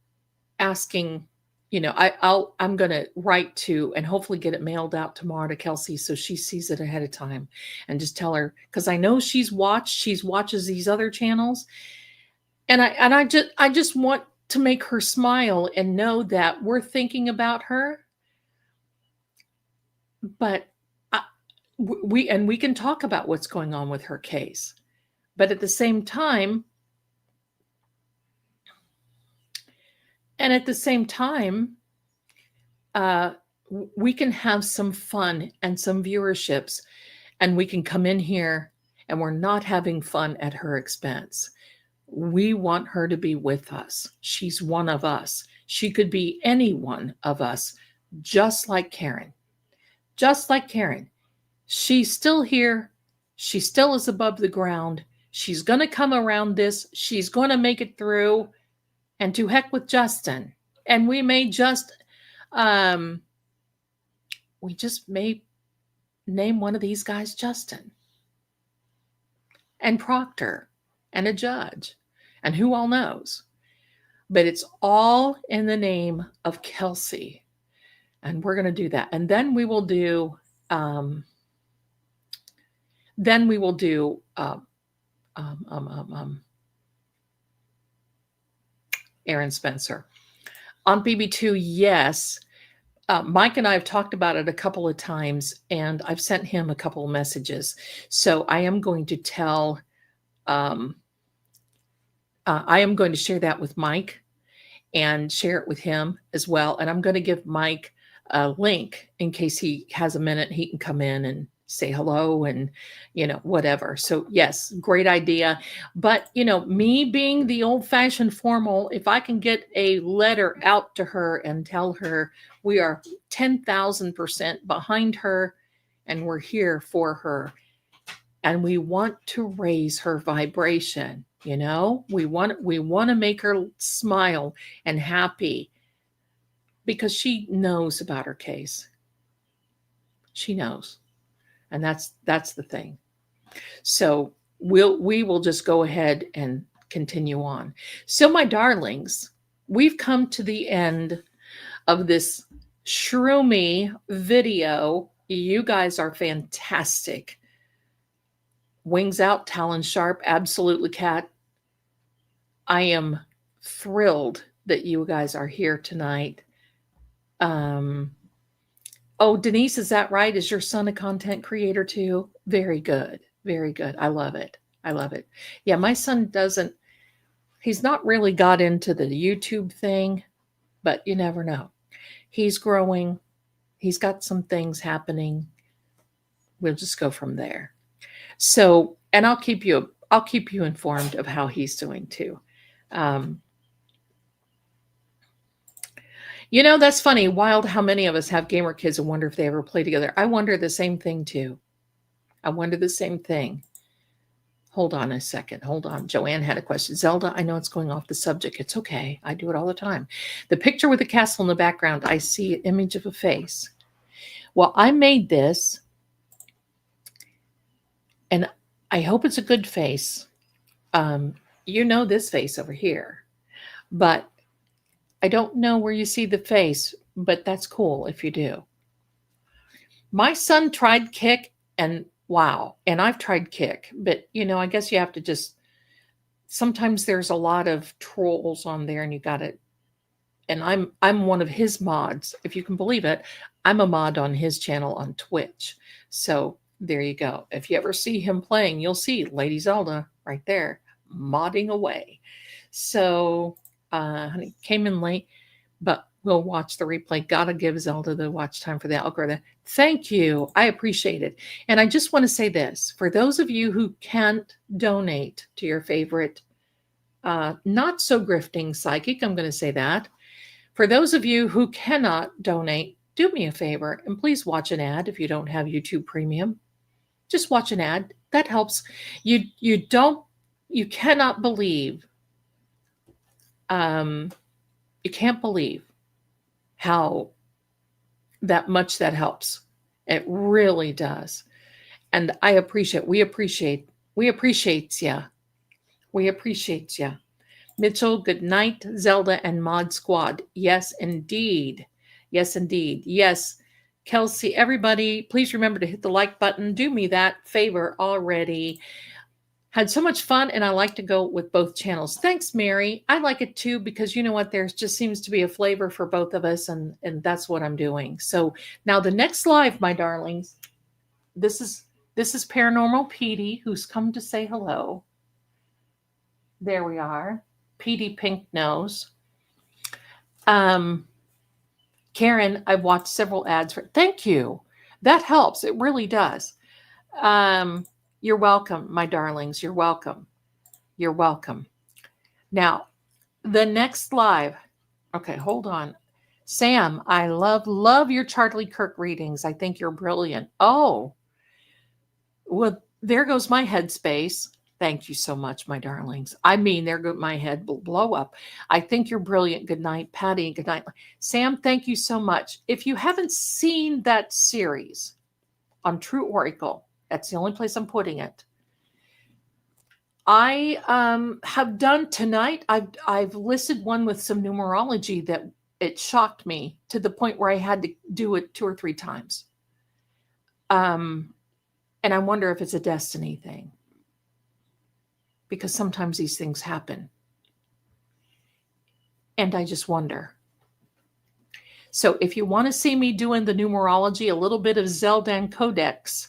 asking, I'm going to write to and hopefully get it mailed out tomorrow to Kelsey so she sees it ahead of time and just tell her, because I know she watches these other channels. And I just want to make her smile and know that we're thinking about her. But we can talk about what's going on with her case. But at the same time, we can have some fun and some viewerships, and we can come in here and we're not having fun at her expense. We want her to be with us. She's one of us. She could be any one of us, just like Karen. She's still here. She still is above the ground. She's going to come around this. She's going to make it through. And to heck with Justin. And we may just may name one of these guys Justin. And Proctor. And a judge. And who all knows. But it's all in the name of Kelsey. And we're going to do that. And then we will do Aaron Spencer. On BB2, yes. Mike and I have talked about it a couple of times, and I've sent him a couple of messages. So I am going to I am going to share that with Mike and share it with him as well. And I'm going to give Mike a link in case he has a minute. He can come in and say hello and, whatever. So yes, great idea. But, me being the old fashioned formal, if I can get a letter out to her and tell her we are 10,000% behind her and we're here for her and we want to raise her vibration, we want to make her smile and happy because she knows about her case. She knows. And that's the thing. So we will just go ahead and continue on. So my darlings, we've come to the end of this shroomy video. You guys are fantastic. Wings out, talons sharp, absolutely, Kat. I am thrilled that you guys are here tonight. Oh, Denise, is that right? Is your son a content creator too? Very good. Very good. I love it. Yeah, my son he's not really got into the YouTube thing, but you never know. He's growing. He's got some things happening. We'll just go from there. So, and I'll keep you informed of how he's doing too. That's funny. Wild how many of us have gamer kids and wonder if they ever play together. I wonder the same thing too. I wonder the same thing. Hold on a second. Hold on. Joanne had a question. Zelda, I know it's going off the subject. It's okay. I do it all the time. The picture with the castle in the background, I see an image of a face. Well, I made this, and I hope it's a good face. You know this face over here, but I don't know where you see the face, but that's cool if you do. My son tried Kick, and wow, and I've tried Kick, but I guess you have to just, sometimes there's a lot of trolls on there and you got to, and I'm one of his mods, if you can believe it. I'm a mod on his channel on Twitch. So there you go. If you ever see him playing, you'll see Lady Zelda right there modding away. So honey, came in late, but we'll watch the replay. Gotta give Zelda the watch time for the algorithm. Thank you. I appreciate it. And I just want to say this, for those of you who can't donate to your favorite not so grifting psychic, I'm going to say that. For those of you who cannot donate, do me a favor and please watch an ad if you don't have YouTube Premium. Just watch an ad. That helps. You cannot believe, you can't believe how that much that helps. It really does. And we appreciate ya. We appreciate ya. Mitchell, good night, Zelda and Mod Squad. Yes, indeed. Yes, indeed. Yes, Kelsey, everybody, please remember to hit the like button. Do me that favor already. Had so much fun, and I like to go with both channels. Thanks, Mary. I like it too, because you know what? There just seems to be a flavor for both of us, and that's what I'm doing. So now the next live, my darlings, this is Paranormal Petey, who's come to say hello. There we are. Petey Pink Nose. Karen, I've watched several ads for. Thank you. That helps. It really does. You're welcome, my darlings. You're welcome. You're welcome. Now, the next live. Okay, hold on. Sam, I love your Charlie Kirk readings. I think you're brilliant. Oh, well, there goes my headspace. Thank you so much, my darlings. I mean, my head will blow up. I think you're brilliant. Good night, Patty. Good night. Sam, thank you so much. If you haven't seen that series on True Oracle, that's the only place I'm putting it. I have done tonight. I've listed one with some numerology that it shocked me to the point where I had to do it 2 or 3 times. And I wonder if it's a destiny thing, because sometimes these things happen. And I just wonder. So if you want to see me doing the numerology, a little bit of Zelda Codex,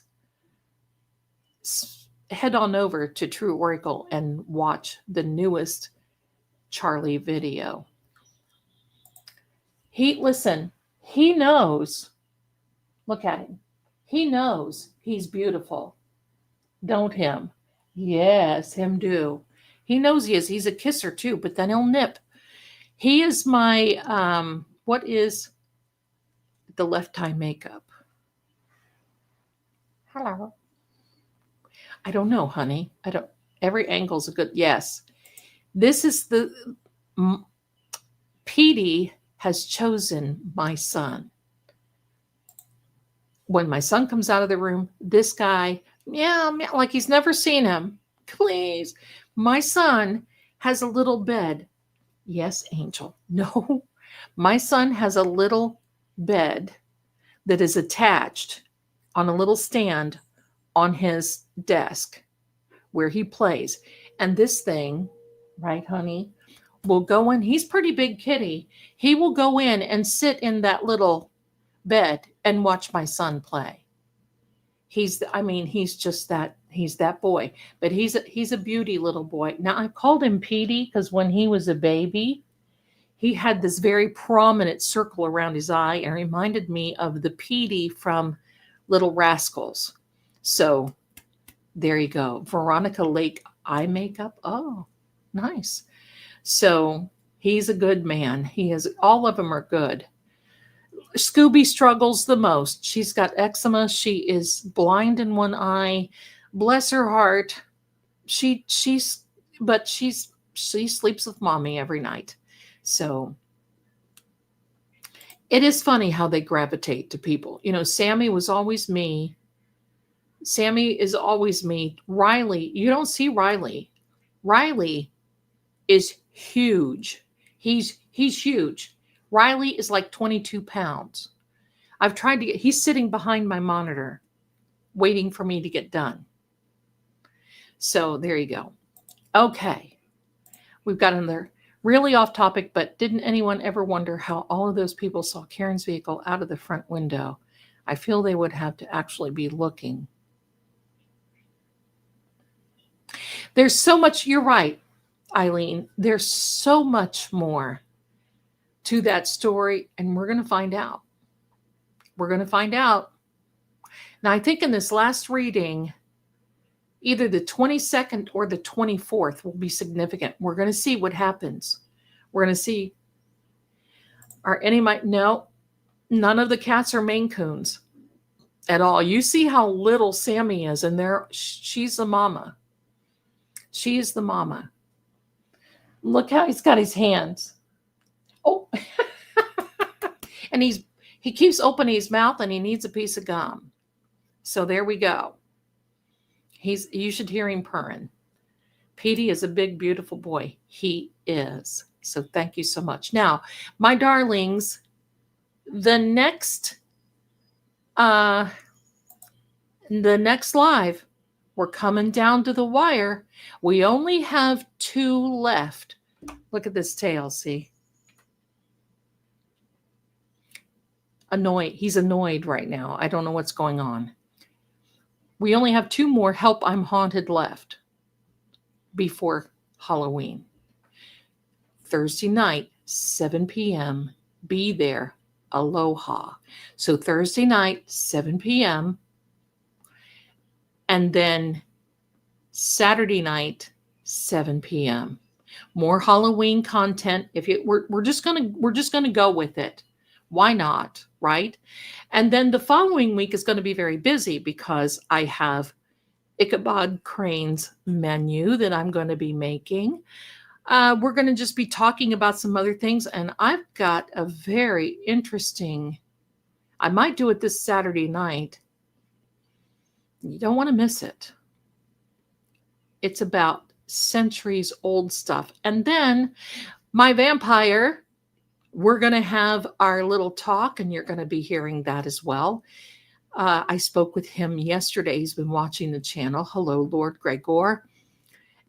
head on over to True Oracle and watch the newest Charlie video. He knows. Look at him. He knows he's beautiful. Don't him? Yes, him do. He knows he is. He's a kisser too, but then he'll nip. He is my, what is the left eye makeup? Hello. I don't know, honey. Every angle's a good, yes. This is Petey has chosen my son. When my son comes out of the room, this guy, meow, meow, like he's never seen him. Please. My son has a little bed. Yes, Angel. No. My son has a little bed that is attached on a little stand on his desk where he plays. And this thing, right, honey, will go in. He's pretty big kitty. He will go in and sit in that little bed and watch my son play. He's that boy, but he's a beauty little boy. Now I called him Petey because when he was a baby, he had this very prominent circle around his eye and reminded me of the Petey from Little Rascals. So there you go. Veronica Lake eye makeup. Oh, nice. So he's a good man. All of them are good. Scooby struggles the most. She's got eczema. She is blind in one eye. Bless her heart. but she sleeps with mommy every night. So it is funny how they gravitate to people. Sammy was always me. Sammy is always me. Riley, you don't see Riley. Riley is huge. He's huge. Riley is like 22 pounds. He's sitting behind my monitor waiting for me to get done. So there you go. Okay. We've got another really off topic, but didn't anyone ever wonder how all of those people saw Karen's vehicle out of the front window? I feel they would have to actually be looking. There's so much, you're right, Eileen. There's so much more to that story, and we're going to find out. We're going to find out. Now, I think in this last reading, either the 22nd or the 24th will be significant. We're going to see what happens. We're going to see. No, none of the cats are Maine Coons at all. You see how little Sammy is, and she's the mama. She is the mama. Look how he's got his hands. Oh, and he keeps opening his mouth, and he needs a piece of gum. So there we go. You should hear him purring. Petey is a big, beautiful boy. He is. So thank you so much. Now, my darlings, the next live, we're coming down to the wire. We only have 2 left. Look at this tail, see? He's annoyed right now. I don't know what's going on. We only have 2 more Help I'm Haunted left before Halloween. Thursday night, 7 p.m. Be there. Aloha. So Thursday night, 7 p.m. And then Saturday night, 7 p.m. More Halloween content. We're just gonna go with it. Why not, right? And then the following week is going to be very busy because I have Ichabod Crane's menu that I'm going to be making. We're going to just be talking about some other things, and I've got a very interesting. I might do it this Saturday night. You don't want to miss it. It's about centuries old stuff. And then my vampire, we're going to have our little talk, and you're going to be hearing that as well. I spoke with him yesterday. He's been watching the channel. Hello, Lord Gregor.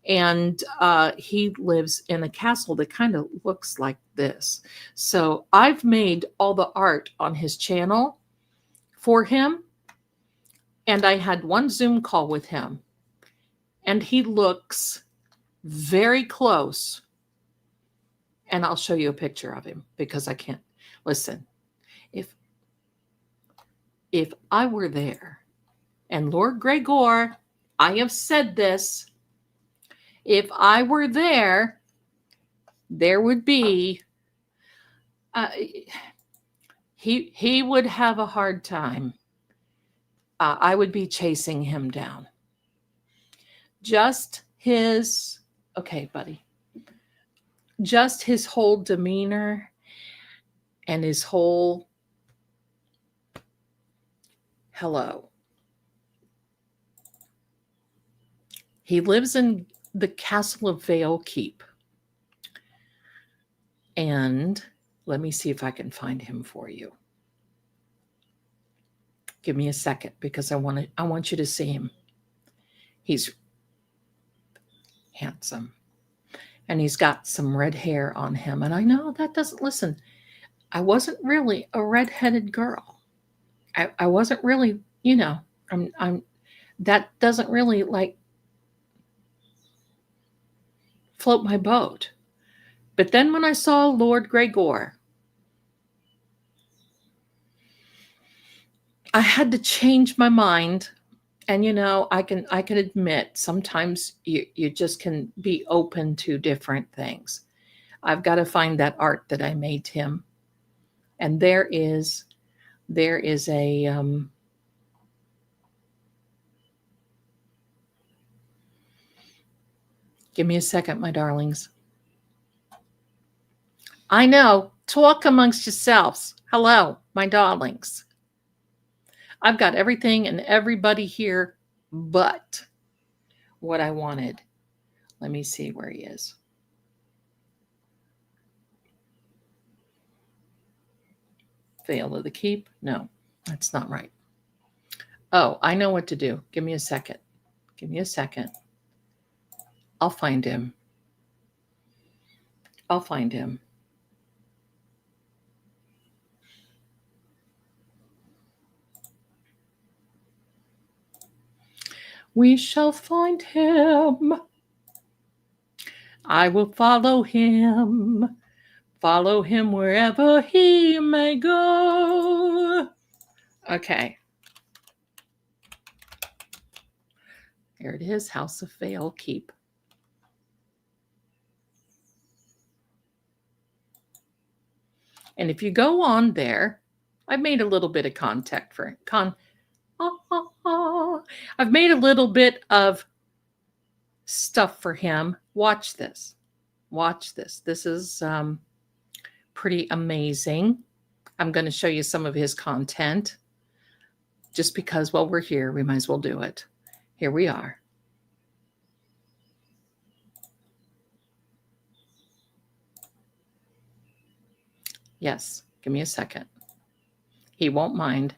And he lives in a castle that kind of looks like this. So I've made all the art on his channel for him. And I had one Zoom call with him. And he looks very close. And I'll show you a picture of him because I can't. Listen, if I were there, and Lord Gregor, I have said this, if I were there, there would be, he would have a hard time. I would be chasing him down. Just his, okay, buddy. Just his whole demeanor and his whole hello. He lives in the Castle of Vale Keep. And let me see if I can find him for you. Give me a second because I want you to see him. He's handsome. And he's got some red hair on him. And I know that doesn't, listen, I wasn't really a redheaded girl. I wasn't really, I'm that doesn't really like float my boat. But then when I saw Lord Gregor, I had to change my mind. And I can admit sometimes you just can be open to different things. I've got to find that art that I made him. And there is a Give me a second, my darlings. I know. Talk amongst yourselves. Hello, my darlings. I've got everything and everybody here but what I wanted. Let me see where he is. Veil of the Keep? No, that's not right. Oh, I know what to do. Give me a second. Give me a second. I'll find him. I'll find him. We shall find him. I will follow him. Follow him wherever he may go. Okay. Here it is, House of Veil Keep. And if you go on there, I've made a little bit of contact for I've made a little bit of stuff for him. Watch this. Watch this. This is pretty amazing. I'm going to show you some of his content. Just because while we're here, we might as well do it. Here we are. Yes, give me a second. He won't mind.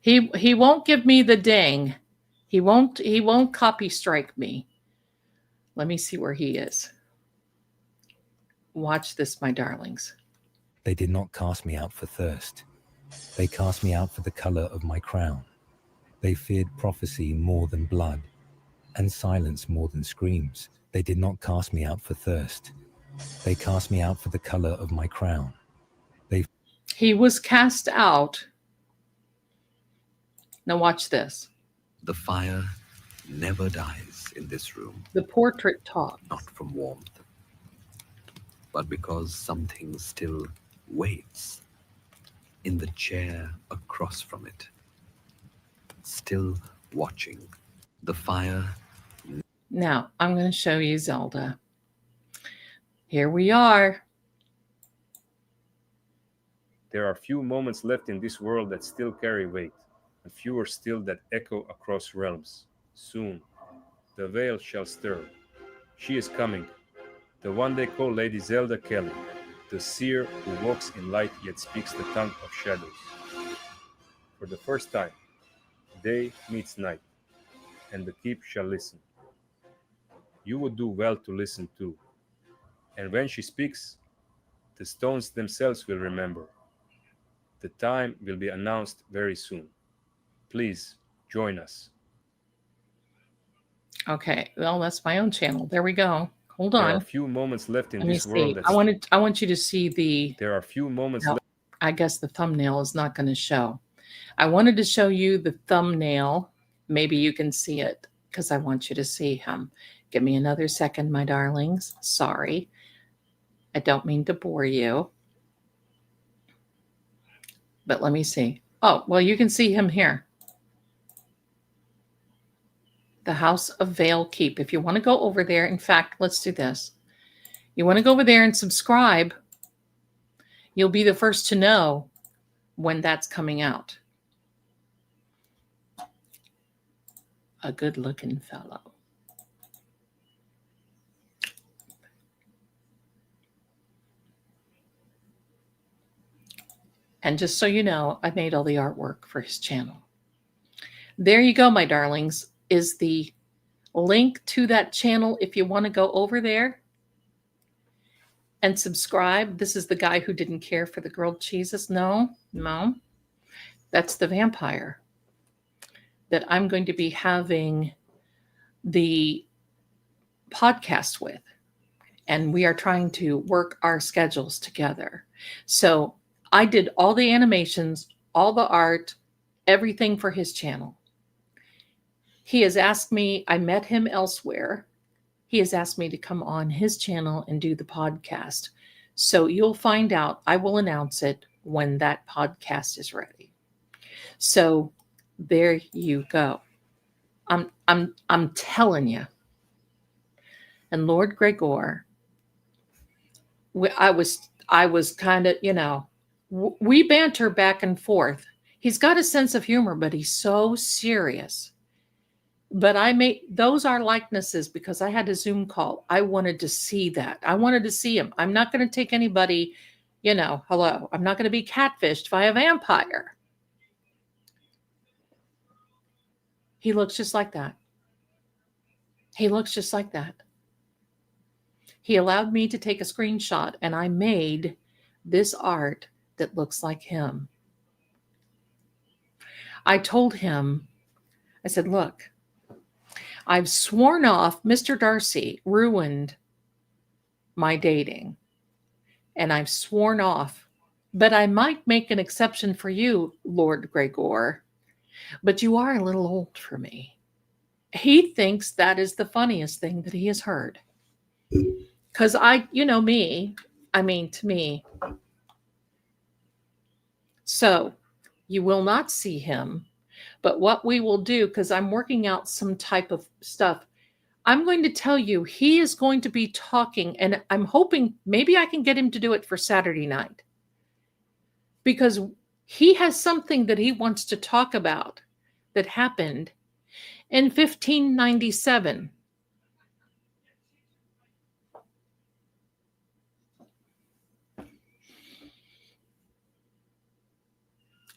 He won't give me the ding. He won't copy strike me. Let me see where he is. Watch this, my darlings. They did not cast me out for thirst. They cast me out for the color of my crown. They feared prophecy more than blood, and silence more than screams. They did not cast me out for thirst. They cast me out for the color of my crown. He was cast out. Now watch this. The fire never dies in this room. The portrait talks. Not from warmth, but because something still waits in the chair across from it, still watching. The fire. Now, I'm going to show you Zelda. Here we are. There are few moments left in this world that still carry weight, and fewer still that echo across realms. Soon, the veil shall stir. She is coming, the one they call Lady Zelda Kelly, the seer who walks in light yet speaks the tongue of shadows. For the first time, day meets night, and the keep shall listen. You would do well to listen too. And when she speaks, the stones themselves will remember. The time will be announced very soon. Please join us. Okay, well, that's my own channel. There we go. Hold There on. are few moments left in Let me this world. see. I want you to see the. There are few moments No, left. I guess the thumbnail is not going to show. I wanted to show you the thumbnail. Maybe you can see it because I want you to see him. Give me another second, my darlings. Sorry. I don't mean to bore you. But let me see. Oh, well, you can see him here. The House of Veil Keep. If you want to go over there, in fact, let's do this. You want to go over there and subscribe. You'll be the first to know when that's coming out. A good-looking fellow. And just so you know, I made all the artwork for his channel. There you go, my darlings, is the link to that channel if you want to go over there and subscribe. This is the guy who didn't care for the grilled cheeses. No. That's the vampire that I'm going to be having the podcast with. And we are trying to work our schedules together. So I did all the animations, all the art, everything for his channel. He has asked me, I met him elsewhere. He has asked me to come on his channel and do the podcast. So you'll find out, I will announce it when that podcast is ready. So there you go. I'm telling you, and Lord Gregor, I was kind of, we banter back and forth. He's got a sense of humor, but he's so serious. But I made those are likenesses because I had a Zoom call. I wanted to see that. I wanted to see him. I'm not going to take anybody, hello. I'm not going to be catfished by a vampire. He looks just like that. He looks just like that. He allowed me to take a screenshot, and I made this art that looks like him. I told him, I said, look, I've sworn off. Mr. Darcy ruined my dating, and I've sworn off, but I might make an exception for you, Lord Gregor, but you are a little old for me. He thinks that is the funniest thing that he has heard. Because to me. So you will not see him, but what we will do, because I'm working out some type of stuff, I'm going to tell you he is going to be talking, and I'm hoping maybe I can get him to do it for Saturday night, because he has something that he wants to talk about that happened in 1597.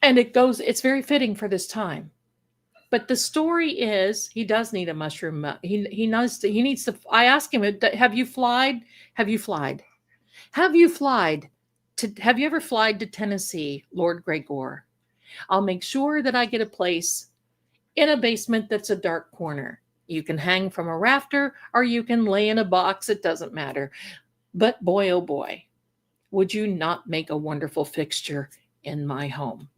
And it's very fitting for this time. But the story is, he does need a mushroom. He needs to, I asked him, have you flied? Have you ever flied to Tennessee, Lord Gregor? I'll make sure that I get a place in a basement that's a dark corner. You can hang from a rafter or you can lay in a box. It doesn't matter. But boy, oh boy, would you not make a wonderful fixture in my home?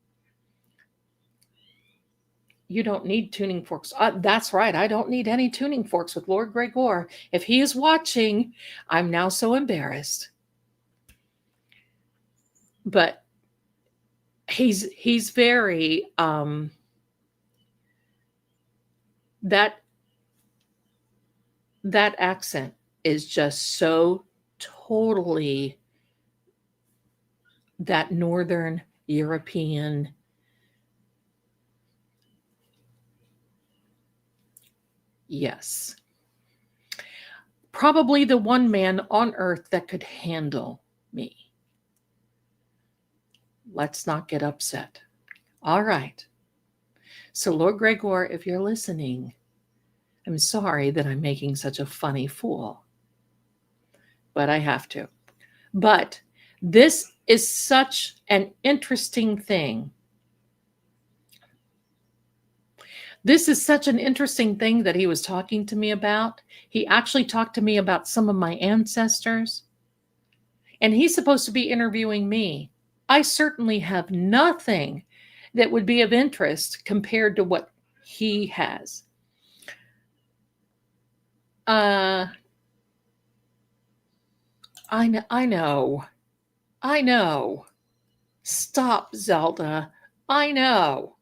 You don't need tuning forks. That's right. I don't need any tuning forks with Lord Gregor. If he is watching, I'm now so embarrassed. But he's very that accent is just so totally that Northern European. Yes. Probably the one man on earth that could handle me. Let's not get upset. All right. So, Lord Gregor, if you're listening, I'm sorry that I'm making such a funny fool, but I have to. But this is such an interesting thing. This is such an interesting thing that he was talking to me about. He actually talked to me about some of my ancestors, and he's supposed to be interviewing me. I certainly have nothing that would be of interest compared to what he has. I know. Stop, Zelda. I know.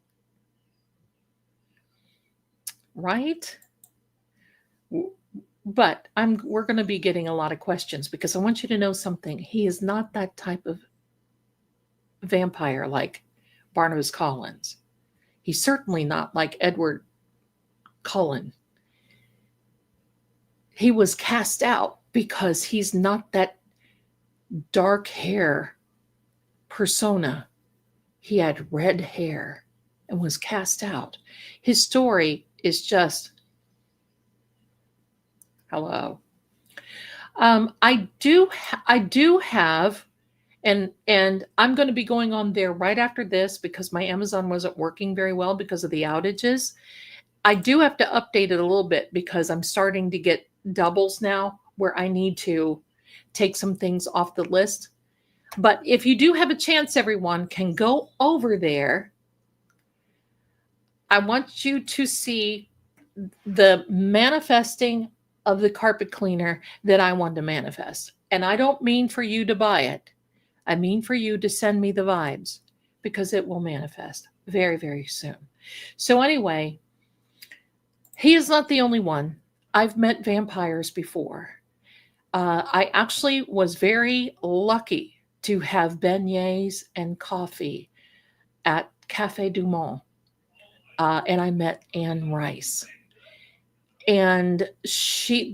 Right? But we're going to be getting a lot of questions because I want you to know something. He is not that type of vampire like Barnabas Collins. He's certainly not like Edward Cullen. He was cast out because he's not that dark hair persona. He had red hair and was cast out. His story is just, hello. I do have, and I'm going to be going on there right after this because my Amazon wasn't working very well because of the outages. I do have to update it a little bit because I'm starting to get doubles now where I need to take some things off the list. But if you do have a chance, everyone can go over there. I want you to see the manifesting of the carpet cleaner that I want to manifest. And I don't mean for you to buy it. I mean for you to send me the vibes because it will manifest very, very soon. So anyway, he is not the only one. I've met vampires before. I actually was very lucky to have beignets and coffee at Cafe Du Monde. And I met Anne Rice. And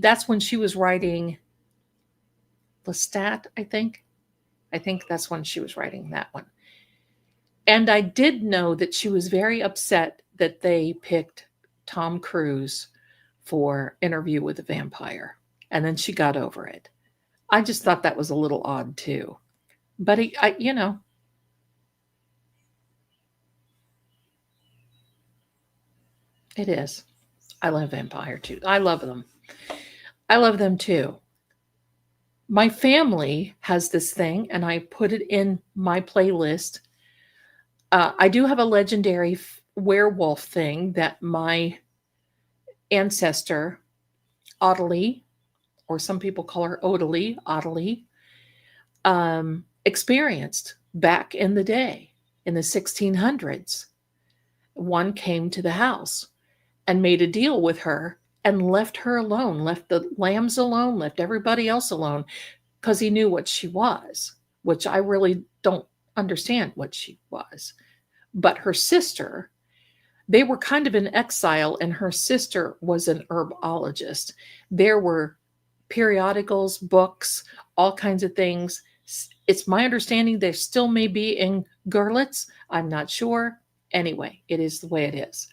that's when she was writing Lestat, I think. I think that's when she was writing that one. And I did know that she was very upset that they picked Tom Cruise for Interview with the Vampire. And then she got over it. I just thought that was a little odd too. But you know, it is. I love vampire too. I love them. I love them too. My family has this thing, and I put it in my playlist. I do have a legendary werewolf thing that my ancestor, Ottilie, or some people call her Ottilie, experienced back in the day, in the 1600s. One came to the house and made a deal with her and left her alone, left the lambs alone, left everybody else alone, because he knew what she was, which I really don't understand what she was. But her sister, they were kind of in exile, and her sister was an herbologist. There were periodicals, books, all kinds of things. It's my understanding they still may be in Görlitz. I'm not sure. Anyway, it is the way it is.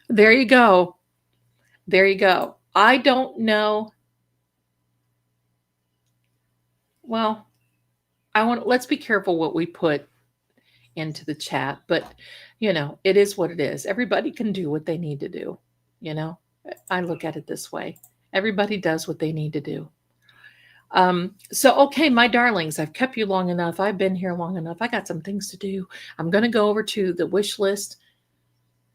There you go. There you go. I don't know. Well, let's be careful what we put into the chat, but you know, it is what it is. Everybody can do what they need to do. You know, I look at it this way. Everybody does what they need to do. So, okay, my darlings, I've kept you long enough. I've been here long enough. I got some things to do. I'm going to go over to the wish list.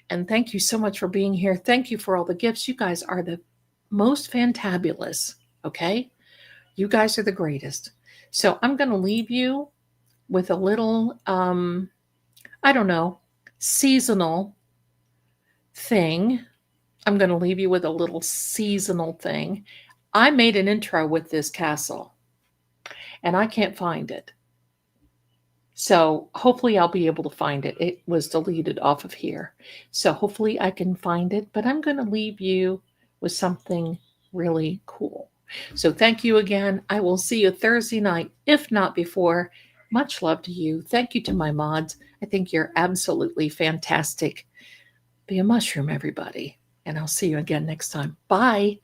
And thank you so much for being here. Thank you for all the gifts. You guys are the most fantabulous. Okay. You guys are the greatest. So I'm going to leave you with a little, I don't know, seasonal thing. I'm going to leave you with a little seasonal thing. I made an intro with this castle, and I can't find it. So hopefully I'll be able to find it. It was deleted off of here. So hopefully I can find it, but I'm going to leave you with something really cool. So thank you again. I will see you Thursday night, if not before. Much love to you. Thank you to my mods. I think you're absolutely fantastic. Be a mushroom, everybody. And I'll see you again next time. Bye.